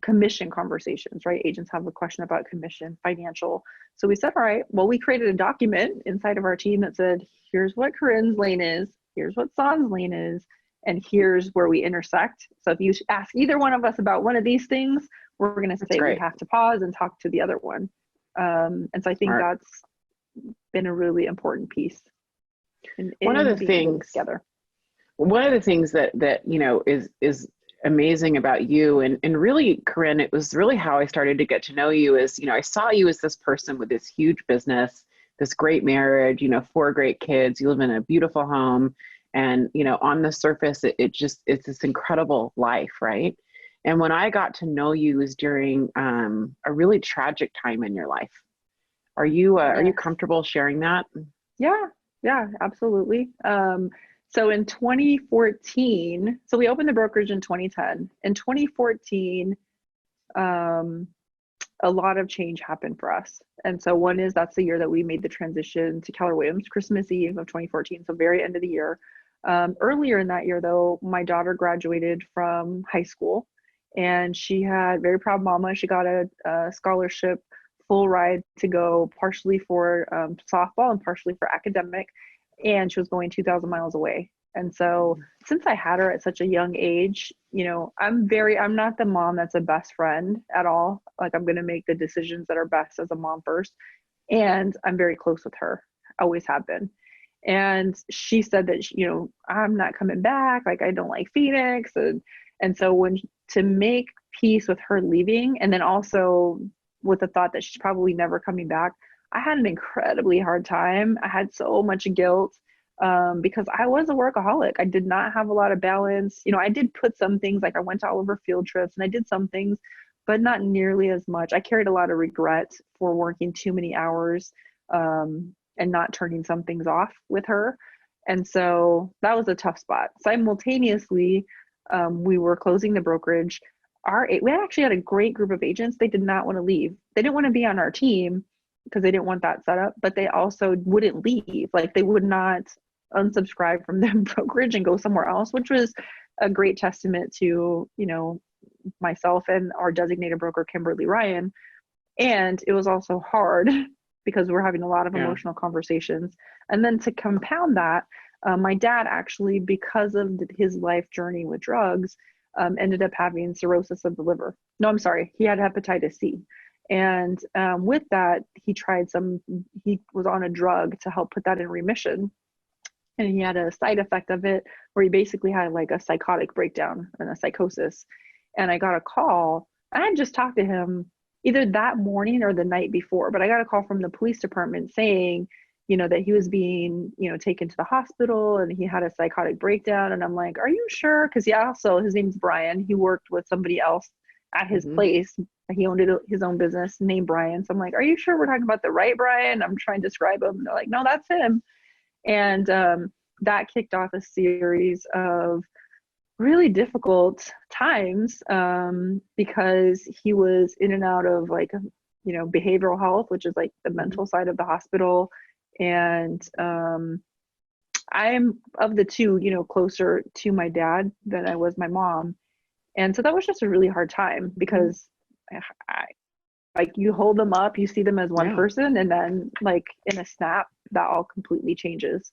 Commission conversations, right? Agents have a question about commission, financial. So we said, all right, well, we created a document inside of our team that said, here's what Carin's lane is, here's what Son's lane is, and here's where we intersect. So if you ask either one of us about one of these things, we're going to say we have to pause and talk to the other one. And so I think that's been a really important piece. One of the things that is amazing about you and really, Carin, it was really how I started to get to know you is, I saw you as this person with this huge business, this great marriage, 4 great kids, you live in a beautiful home. And, on the surface, it's this incredible life, right? And when I got to know you was during a really tragic time in your life. Are you comfortable sharing that? Yeah, absolutely. So in 2014, so we opened the brokerage in 2010. In 2014, a lot of change happened for us. And so one is that's the year that we made the transition to Keller Williams, Christmas Eve of 2014, so very end of the year. Earlier in that year, though, my daughter graduated from high school, and she had very proud mama. She got a scholarship, full ride to go, partially for softball and partially for academic. And she was going 2,000 miles away. And so since I had her at such a young age, I'm not the mom that's a best friend at all. Like, I'm going to make the decisions that are best as a mom first. And I'm very close with her, always have been. And she said that, I'm not coming back. Like, I don't like Phoenix. And so to make peace with her leaving, and then also with the thought that she's probably never coming back, I had an incredibly hard time. I had so much guilt because I was a workaholic. I did not have a lot of balance. I did put some things, like I went to all of her field trips and I did some things, but not nearly as much. I carried a lot of regret for working too many hours and not turning some things off with her. And so that was a tough spot. Simultaneously, we were closing the brokerage. We actually had a great group of agents. They did not want to leave. They didn't want to be on our team because they didn't want that setup, but they also wouldn't leave. Like, they would not unsubscribe from their brokerage and go somewhere else, which was a great testament to, myself and our designated broker, Kimberly Ryan. And it was also hard because we're having a lot of Yeah. emotional conversations. And then to compound that, my dad actually, because of his life journey with drugs, ended up having cirrhosis of the liver. No, I'm sorry, he had hepatitis C. And with that, he was on a drug to help put that in remission. And he had a side effect of it where he basically had like a psychotic breakdown and a psychosis. And I got a call, and I just talked to him either that morning or the night before, but I got a call from the police department saying, that he was being, taken to the hospital and he had a psychotic breakdown. And I'm like, are you sure? Because his name's Brian. He worked with somebody else at his place. He owned his own business named Brian. So I'm like, are you sure we're talking about the right Brian? I'm trying to describe him. And they're like, no, that's him. And that kicked off a series of really difficult times because he was in and out of like, behavioral health, which is like the mental side of the hospital. And I'm of the two, closer to my dad than I was my mom. And so that was just a really hard time because like you hold them up, you see them as one person, and then like in a snap, that all completely changes.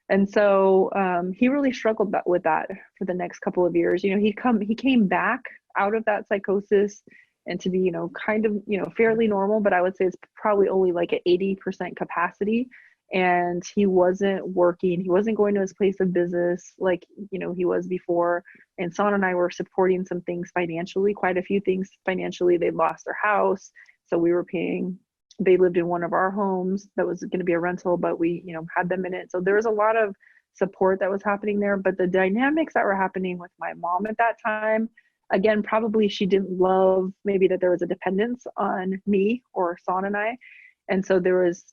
And so he really struggled with that for the next couple of years. He came back out of that psychosis and to be, kind of, fairly normal, but I would say it's probably only like at 80% capacity. And he wasn't working. He wasn't going to his place of business like, he was before. And Son and I were supporting some things financially, quite a few things financially. They'd lost their house. So we were paying. They lived in one of our homes that was going to be a rental, but we, had them in it. So there was a lot of support that was happening there. But the dynamics that were happening with my mom at that time, again, probably she didn't love maybe that there was a dependence on me or Son and I. And so there was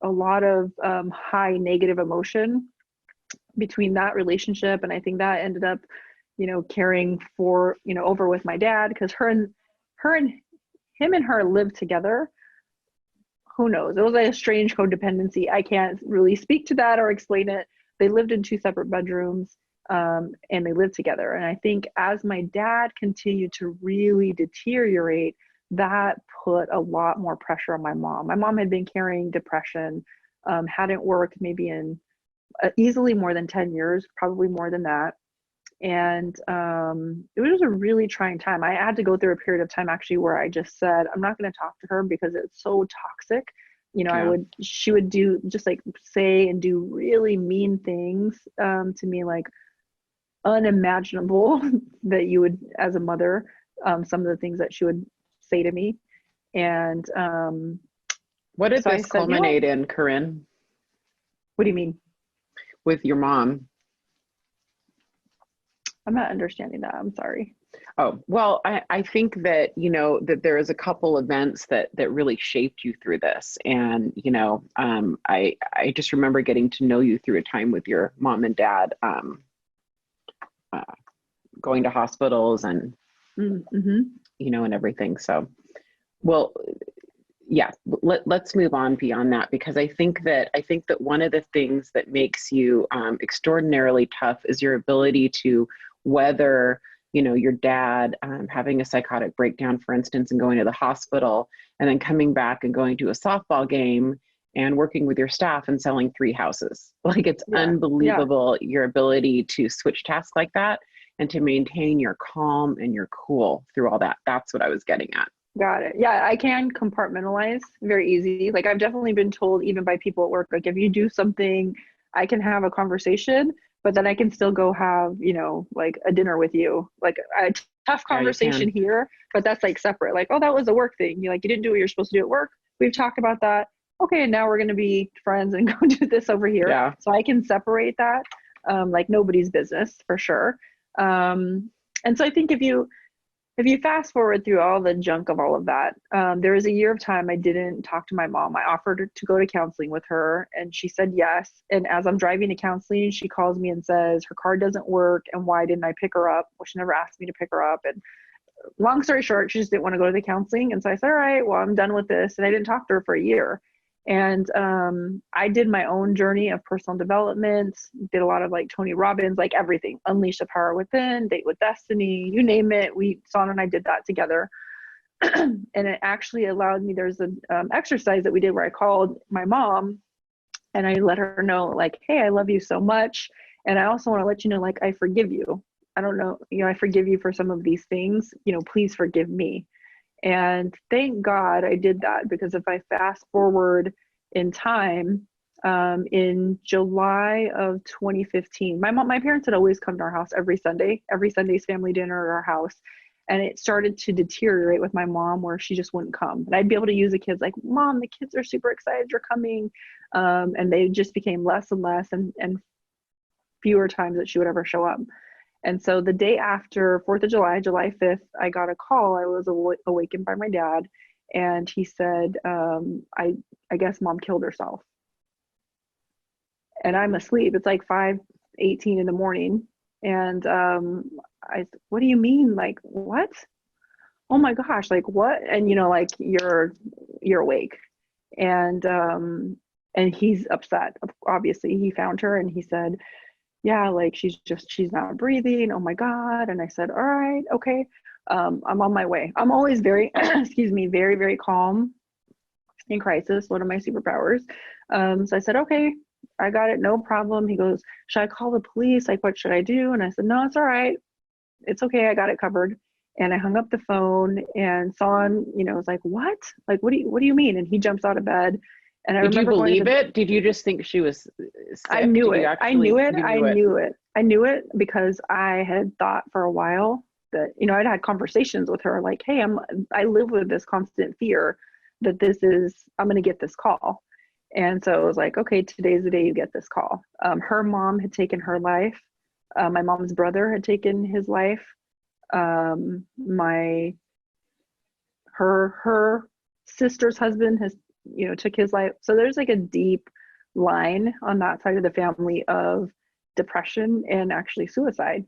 a lot of high negative emotion between that relationship. And I think that ended up, carrying over with my dad, because him and her lived together. Who knows? It was like a strange codependency. I can't really speak to that or explain it. They lived in 2 separate bedrooms and they lived together. And I think as my dad continued to really deteriorate, that put a lot more pressure on my mom. My mom had been carrying depression, hadn't worked maybe in easily more than 10 years, probably more than that. And it was a really trying time. I had to go through a period of time actually where I just said, I'm not going to talk to her because it's so toxic. She would do just like say and do really mean things to me, like unimaginable that you would as a mother, some of the things that she would say to me. And what did this culminate in, Carin? What do you mean? With your mom? I'm not understanding that. I'm sorry. Oh, well, I think that, that there is a couple events that really shaped you through this. And, I just remember getting to know you through a time with your mom and dad, going to hospitals and, and everything. So, well, yeah, let's move on beyond that, because I think that one of the things that makes you extraordinarily tough is your ability to weather, your dad having a psychotic breakdown, for instance, and going to the hospital, and then coming back and going to a softball game and working with your staff and selling 3 houses. Like, it's unbelievable your ability to switch tasks like that and to maintain your calm and your cool through all that. That's what I was getting at. Got it. Yeah, I can compartmentalize very easy. Like, I've definitely been told, even by people at work, like, if you do something, I can have a conversation, but then I can still go have, like a dinner with you. Like a tough conversation here, but that's like separate. Like, oh, that was a work thing. You didn't do what you're supposed to do at work. We've talked about that. Okay, now we're going to be friends and go do this over here. Yeah. So I can separate that like nobody's business, for sure. And so I think if you fast forward through all the junk of all of that, there was a year of time I didn't talk to my mom. I offered her to go to counseling with her, and she said yes. And as I'm driving to counseling, she calls me and says her car doesn't work, and why didn't I pick her up? Well, she never asked me to pick her up. And long story short, she just didn't want to go to the counseling. And so I said, all right, well, I'm done with this. And I didn't talk to her for a year. And I did my own journey of personal development, did a lot of like Tony Robbins, like everything, Unleash the Power Within, Date with Destiny, you name it. Son and I did that together. And it actually allowed me, there's an exercise that we did where I called my mom and I let her know, like, hey, I love you so much. And I also want to let you know, like, I forgive you. I don't know, I forgive you for some of these things, please forgive me. And thank God I did that, because if I fast forward in time, in July of 2015, my parents had always come to our house every Sunday's family dinner at our house. And it started to deteriorate with my mom where she just wouldn't come. And I'd be able to use the kids like, Mom, the kids are super excited you're coming. And they just became less and less and fewer times that she would ever show up. And so the day after 4th of July, July 5th, I got a call. I was awakened by my dad, and he said, I guess Mom killed herself. And I'm asleep. It's like 5:18 in the morning. And what do you mean? Like, what? Oh my gosh, like what? And like you're awake. And he's upset. Obviously, he found her and he said, yeah, like she's not breathing. Oh my God. And I said, all right, okay. I'm on my way. I'm always very, excuse me, very, very calm in crisis. One of my superpowers. So I said, okay, I got it. No problem. He goes, should I call the police? Like, what should I do? And I said, no, it's all right. It's okay. I got it covered. And I hung up the phone, and Son, was like, what? Like, what do you mean? And he jumps out of bed. And I Did you remember going to believe it? Did you just think she was I sick? knew Did you it. I actually, knew it. you I knew it? knew it. I knew it because I had thought for a while that, I'd had conversations with her like, hey, I live with this constant fear that I'm going to get this call. And so it was like, okay, today's the day you get this call. Her mom had taken her life. My mom's brother had taken his life. Her sister's husband has, took his life. So there's like a deep line on that side of the family of depression and actually suicide.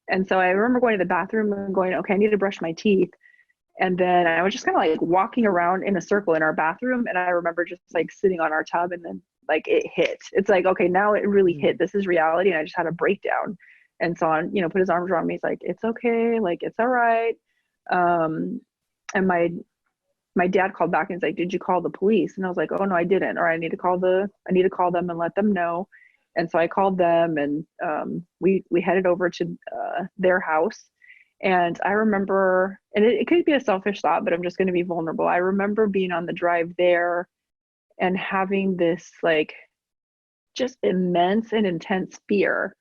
And so I remember going to the bathroom and going, okay, I need to brush my teeth. And then I was just kind of like walking around in a circle in our bathroom. And I remember just like sitting on our tub, and then like it hit. It's like, okay, now it really hit. This is reality. And I just had a breakdown. And Son, put his arms around me. He's like, it's okay. Like, it's all right. And my dad called back and he's like, did you call the police? And I was like, oh no, I didn't. Or I need to call them and let them know. And so I called them, and we headed over to their house. And I remember, and it could be a selfish thought, but I'm just going to be vulnerable. I remember being on the drive there and having this like just immense and intense fear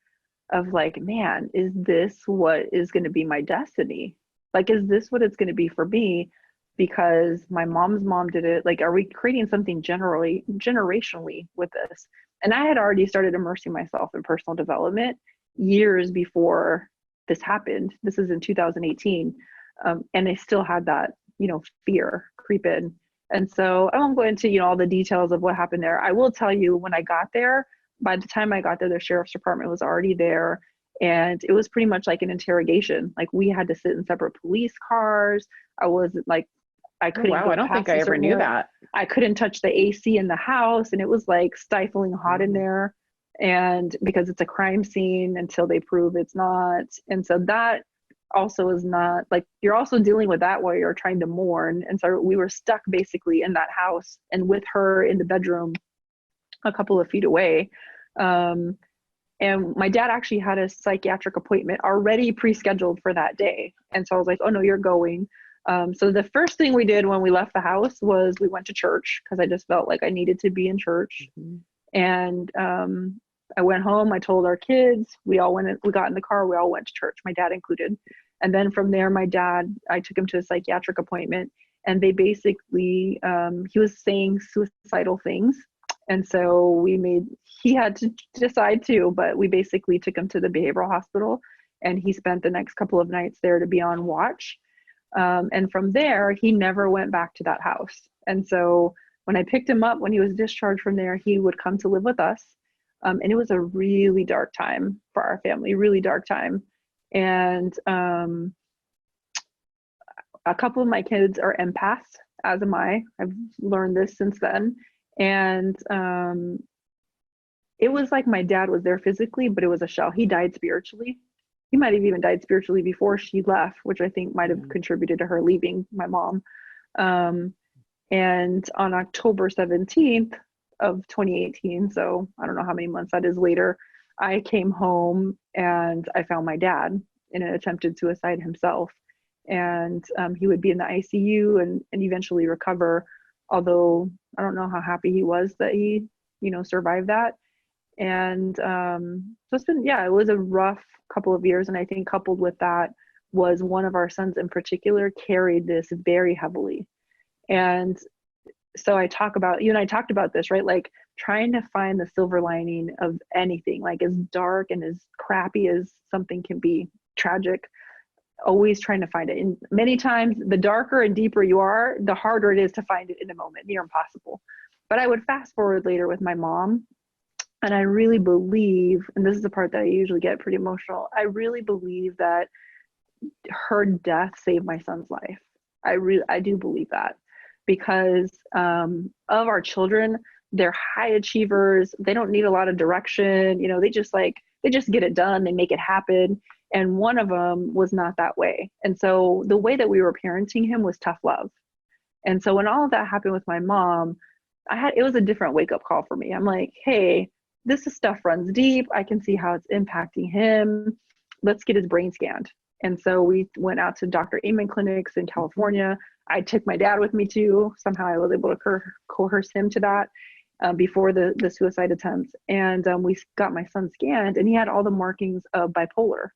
of like, man, is this what is going to be my destiny? Like, is this what it's going to be for me? Because my mom's mom did it. Like, are we creating something generationally with this? And I had already started immersing myself in personal development years before this happened. This is in 2018. And I still had that, fear creep in. And so I won't go into, all the details of what happened there. I will tell you, when I got there, by the time I got there, the sheriff's department was already there. And it was pretty much like an interrogation. Like, we had to sit in separate police cars. I wasn't like, I couldn't Wow, I go don't think past I a ever certain knew area. that. I couldn't touch the AC in the house, and it was like stifling hot in there. And because it's a crime scene until they prove it's not. And so that also is not like, you're also dealing with that while you're trying to mourn. And so we were stuck basically in that house and with her in the bedroom a couple of feet away. And my dad actually had a psychiatric appointment already pre-scheduled for that day. And so I was like, oh no, you're going. So the first thing we did when we left the house was we went to church, because I just felt like I needed to be in church. And I went home, I told our kids, we got in the car, we all went to church, my dad included. And then from there, I took him to a psychiatric appointment, and they basically, he was saying suicidal things. And so he had to decide too, but we basically took him to the behavioral hospital, and he spent the next couple of nights there to be on watch. And from there, he never went back to that house. And so when I picked him up, when he was discharged from there, he would come to live with us. And it was a really dark time for our family, really dark time. And a couple of my kids are empaths, as am I. I've learned this since then. And it was like my dad was there physically, but it was a shell. He died spiritually. He might have even died spiritually before she left, which I think might have Yeah. contributed to her leaving my mom. Um, and on October 17th of 2018, so I don't know how many months that is later, I came home and I found my dad in an attempted suicide himself. And he would be in the ICU and eventually recover. Although I don't know how happy he was that he, survived that. And so it's been, yeah, it was a rough couple of years. And I think coupled with that was one of our sons in particular carried this very heavily. And so I talk about, you and I talked about this, right? Like trying to find the silver lining of anything, like as dark and as crappy as something can be, tragic, always trying to find it. And many times, the darker and deeper you are, the harder it is to find it in a moment, near impossible. But I would fast forward later with my mom, and I really believe, and this is the part that I usually get pretty emotional, I really believe that her death saved my son's life. I do believe that because of our children, they're high achievers. They don't need a lot of direction. They just get it done. They make it happen. And one of them was not that way. And so the way that we were parenting him was tough love. And so when all of that happened with my mom, it was a different wake up call for me. I'm like, hey, this is stuff runs deep. I can see how it's impacting him. Let's get his brain scanned. And so we went out to Dr. Amen clinics in California. I took my dad with me too. Somehow I was able to coerce him to that before the suicide attempt. And we got my son scanned, and he had all the markings of bipolar.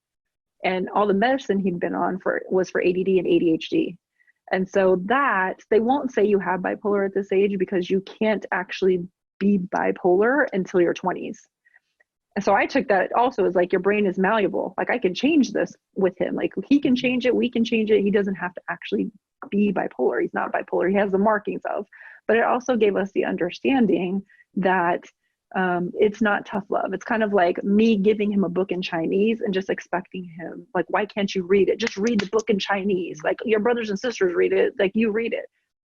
And all the medicine he'd been on was for ADD and ADHD. And so that they won't say you have bipolar at this age because you can't actually be bipolar until your 20s. And so I took that also as like your brain is malleable. Like I can change this with him. Like he can change it, we can change it. He doesn't have to actually be bipolar. He's not bipolar. He has the markings of. But it also gave us the understanding that it's not tough love. It's kind of like me giving him a book in Chinese and just expecting him, like, why can't you read it? Just read the book in Chinese. Like your brothers and sisters read it, like you read it.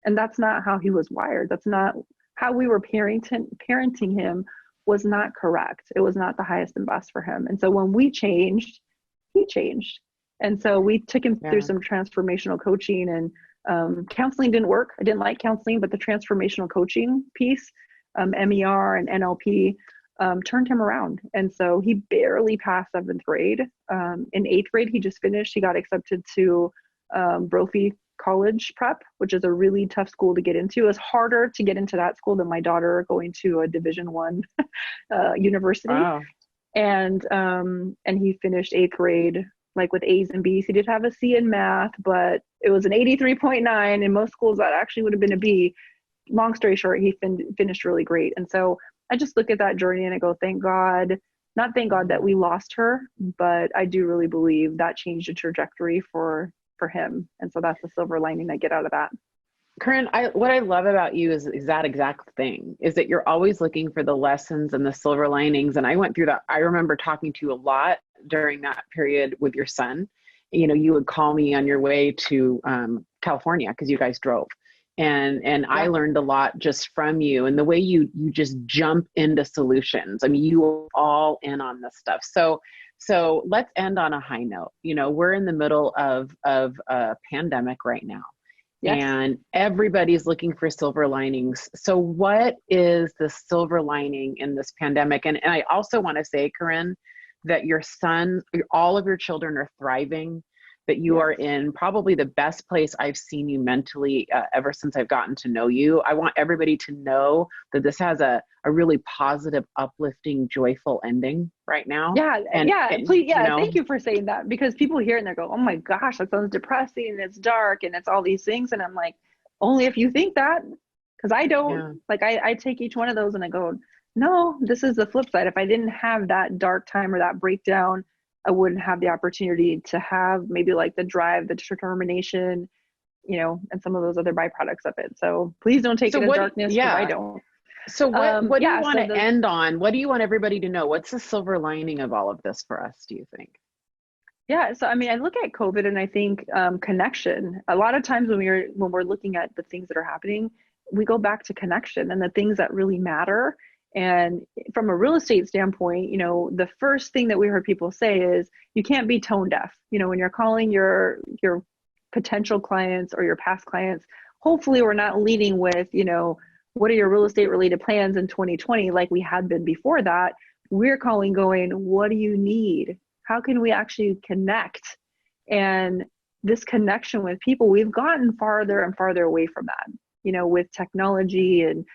And that's not how he was wired. That's not how we were parenting him was not correct. It was not the highest and best for him. And so when we changed, he changed. And so we took him through some transformational coaching, and counseling didn't work. I didn't like counseling, but the transformational coaching piece, MER and NLP, turned him around. And so he barely passed seventh grade. In eighth grade, he just finished. He got accepted to Brophy College Prep, which is a really tough school to get into. It's harder to get into that school than my daughter going to a Division I university. Wow. And he finished eighth grade like with A's and B's. He did have a C in math, but it was an 83.9. In most schools, that actually would have been a B. Long story short, he finished really great. And so I just look at that journey and I go, thank God, not thank God that we lost her, but I do really believe that changed the trajectory for him. And so that's the silver lining I get out of that. Carin, what I love about you is that exact thing, is that you're always looking for the lessons and the silver linings. And I went through that. I remember talking to you a lot during that period with your son. You would call me on your way to California because you guys drove. And I learned a lot just from you, and the way you just jump into solutions. I mean, you were all in on this stuff. So let's end on a high note. We're in the middle of a pandemic right now. Yes. And everybody's looking for silver linings. So what is the silver lining in this pandemic? And I also want to say, Carin, that your son, all of your children are thriving, that you are in probably the best place I've seen you mentally ever since I've gotten to know you. I want everybody to know that this has a really positive, uplifting, joyful ending right now. Please, thank you for saying that, because people hear it and they go, oh my gosh, that sounds depressing and it's dark and it's all these things. And I'm like, only if you think that, because I don't. Like I take each one of those and I go, no, this is the flip side. If I didn't have that dark time or that breakdown, I wouldn't have the opportunity to have maybe like the drive, the determination, and some of those other byproducts of it. So please don't take it as darkness, because I don't. So what do you want to end on? What do you want everybody to know? What's the silver lining of all of this for us, do you think? Yeah, so I mean, I look at COVID and I think connection. A lot of times when we're looking at the things that are happening, we go back to connection and the things that really matter. And from a real estate standpoint, the first thing that we heard people say is you can't be tone deaf. When you're calling your potential clients or your past clients, hopefully we're not leading with, what are your real estate related plans in 2020 like we had been before that. We're calling going, what do you need? How can we actually connect? And this connection with people, we've gotten farther and farther away from that, with technology, and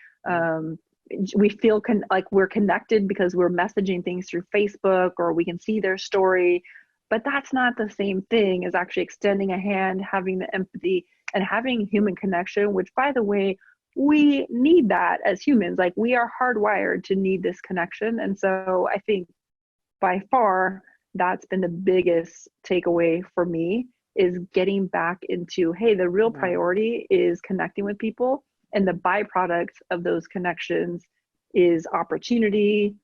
we feel like we're connected because we're messaging things through Facebook or we can see their story, but that's not the same thing as actually extending a hand, having the empathy and having human connection, which, by the way, we need that as humans. Like, we are hardwired to need this connection. And so I think by far that's been the biggest takeaway for me, is getting back into, hey, the real priority is connecting with people, and the byproduct of those connections is opportunity,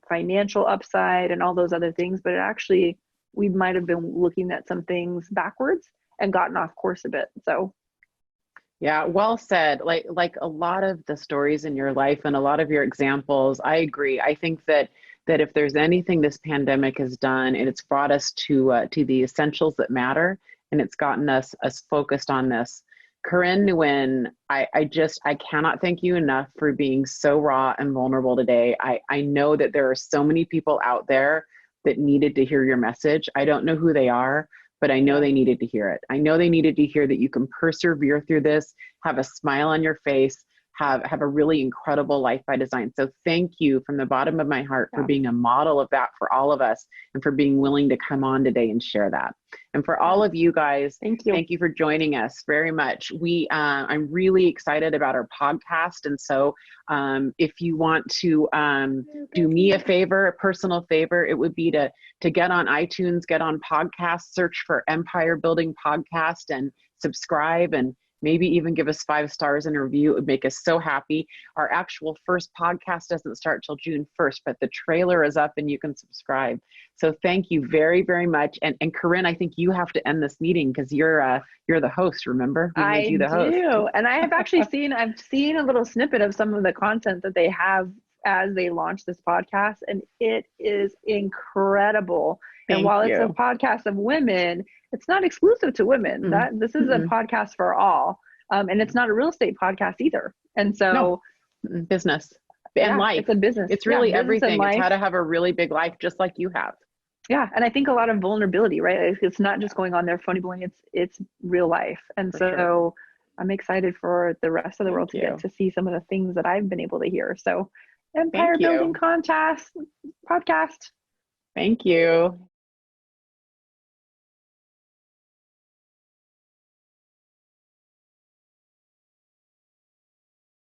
financial upside, and all those other things. But it actually, we might have been looking at some things backwards and gotten off course a bit. So yeah, well said. Like a lot of the stories in your life and a lot of your examples, I agree. I think that if there's anything this pandemic has done, and it's brought us to the essentials that matter, and it's gotten us focused on this. Carin Nguyen, I cannot thank you enough for being so raw and vulnerable today. I know that there are so many people out there that needed to hear your message. I don't know who they are, but I know they needed to hear it. I know they needed to hear that you can persevere through this, have a smile on your face, have a really incredible life by design. So thank you from the bottom of my heart for being a model of that for all of us, and for being willing to come on today and share that. And for all of you guys, thank you for joining us very much. I'm really excited about our podcast. And so if you want to do me a favor, a personal favor, it would be to get on iTunes, get on podcasts, search for Empire Building Podcast, and subscribe, and maybe even give us 5 stars and a review. It would make us so happy. Our actual first podcast doesn't start till June 1st, but the trailer is up and you can subscribe. So thank you very, very much. And Carin, I think you have to end this meeting because you're the host, remember? We made you the host. I do. And I have actually I've seen a little snippet of some of the content that they have as they launch this podcast, and it is incredible. And while it's a podcast of women, it's not exclusive to women. This is a podcast for all. And it's not a real estate podcast either. And so business and life. It's a business. It's really everything. It's how to have a really big life, just like you have. Yeah. And I think a lot of vulnerability, right? It's not just going on there funny blowing, it's real life. And so I'm excited for the rest of the world to get to see some of the things that I've been able to hear. So Empire Building podcast. Thank you.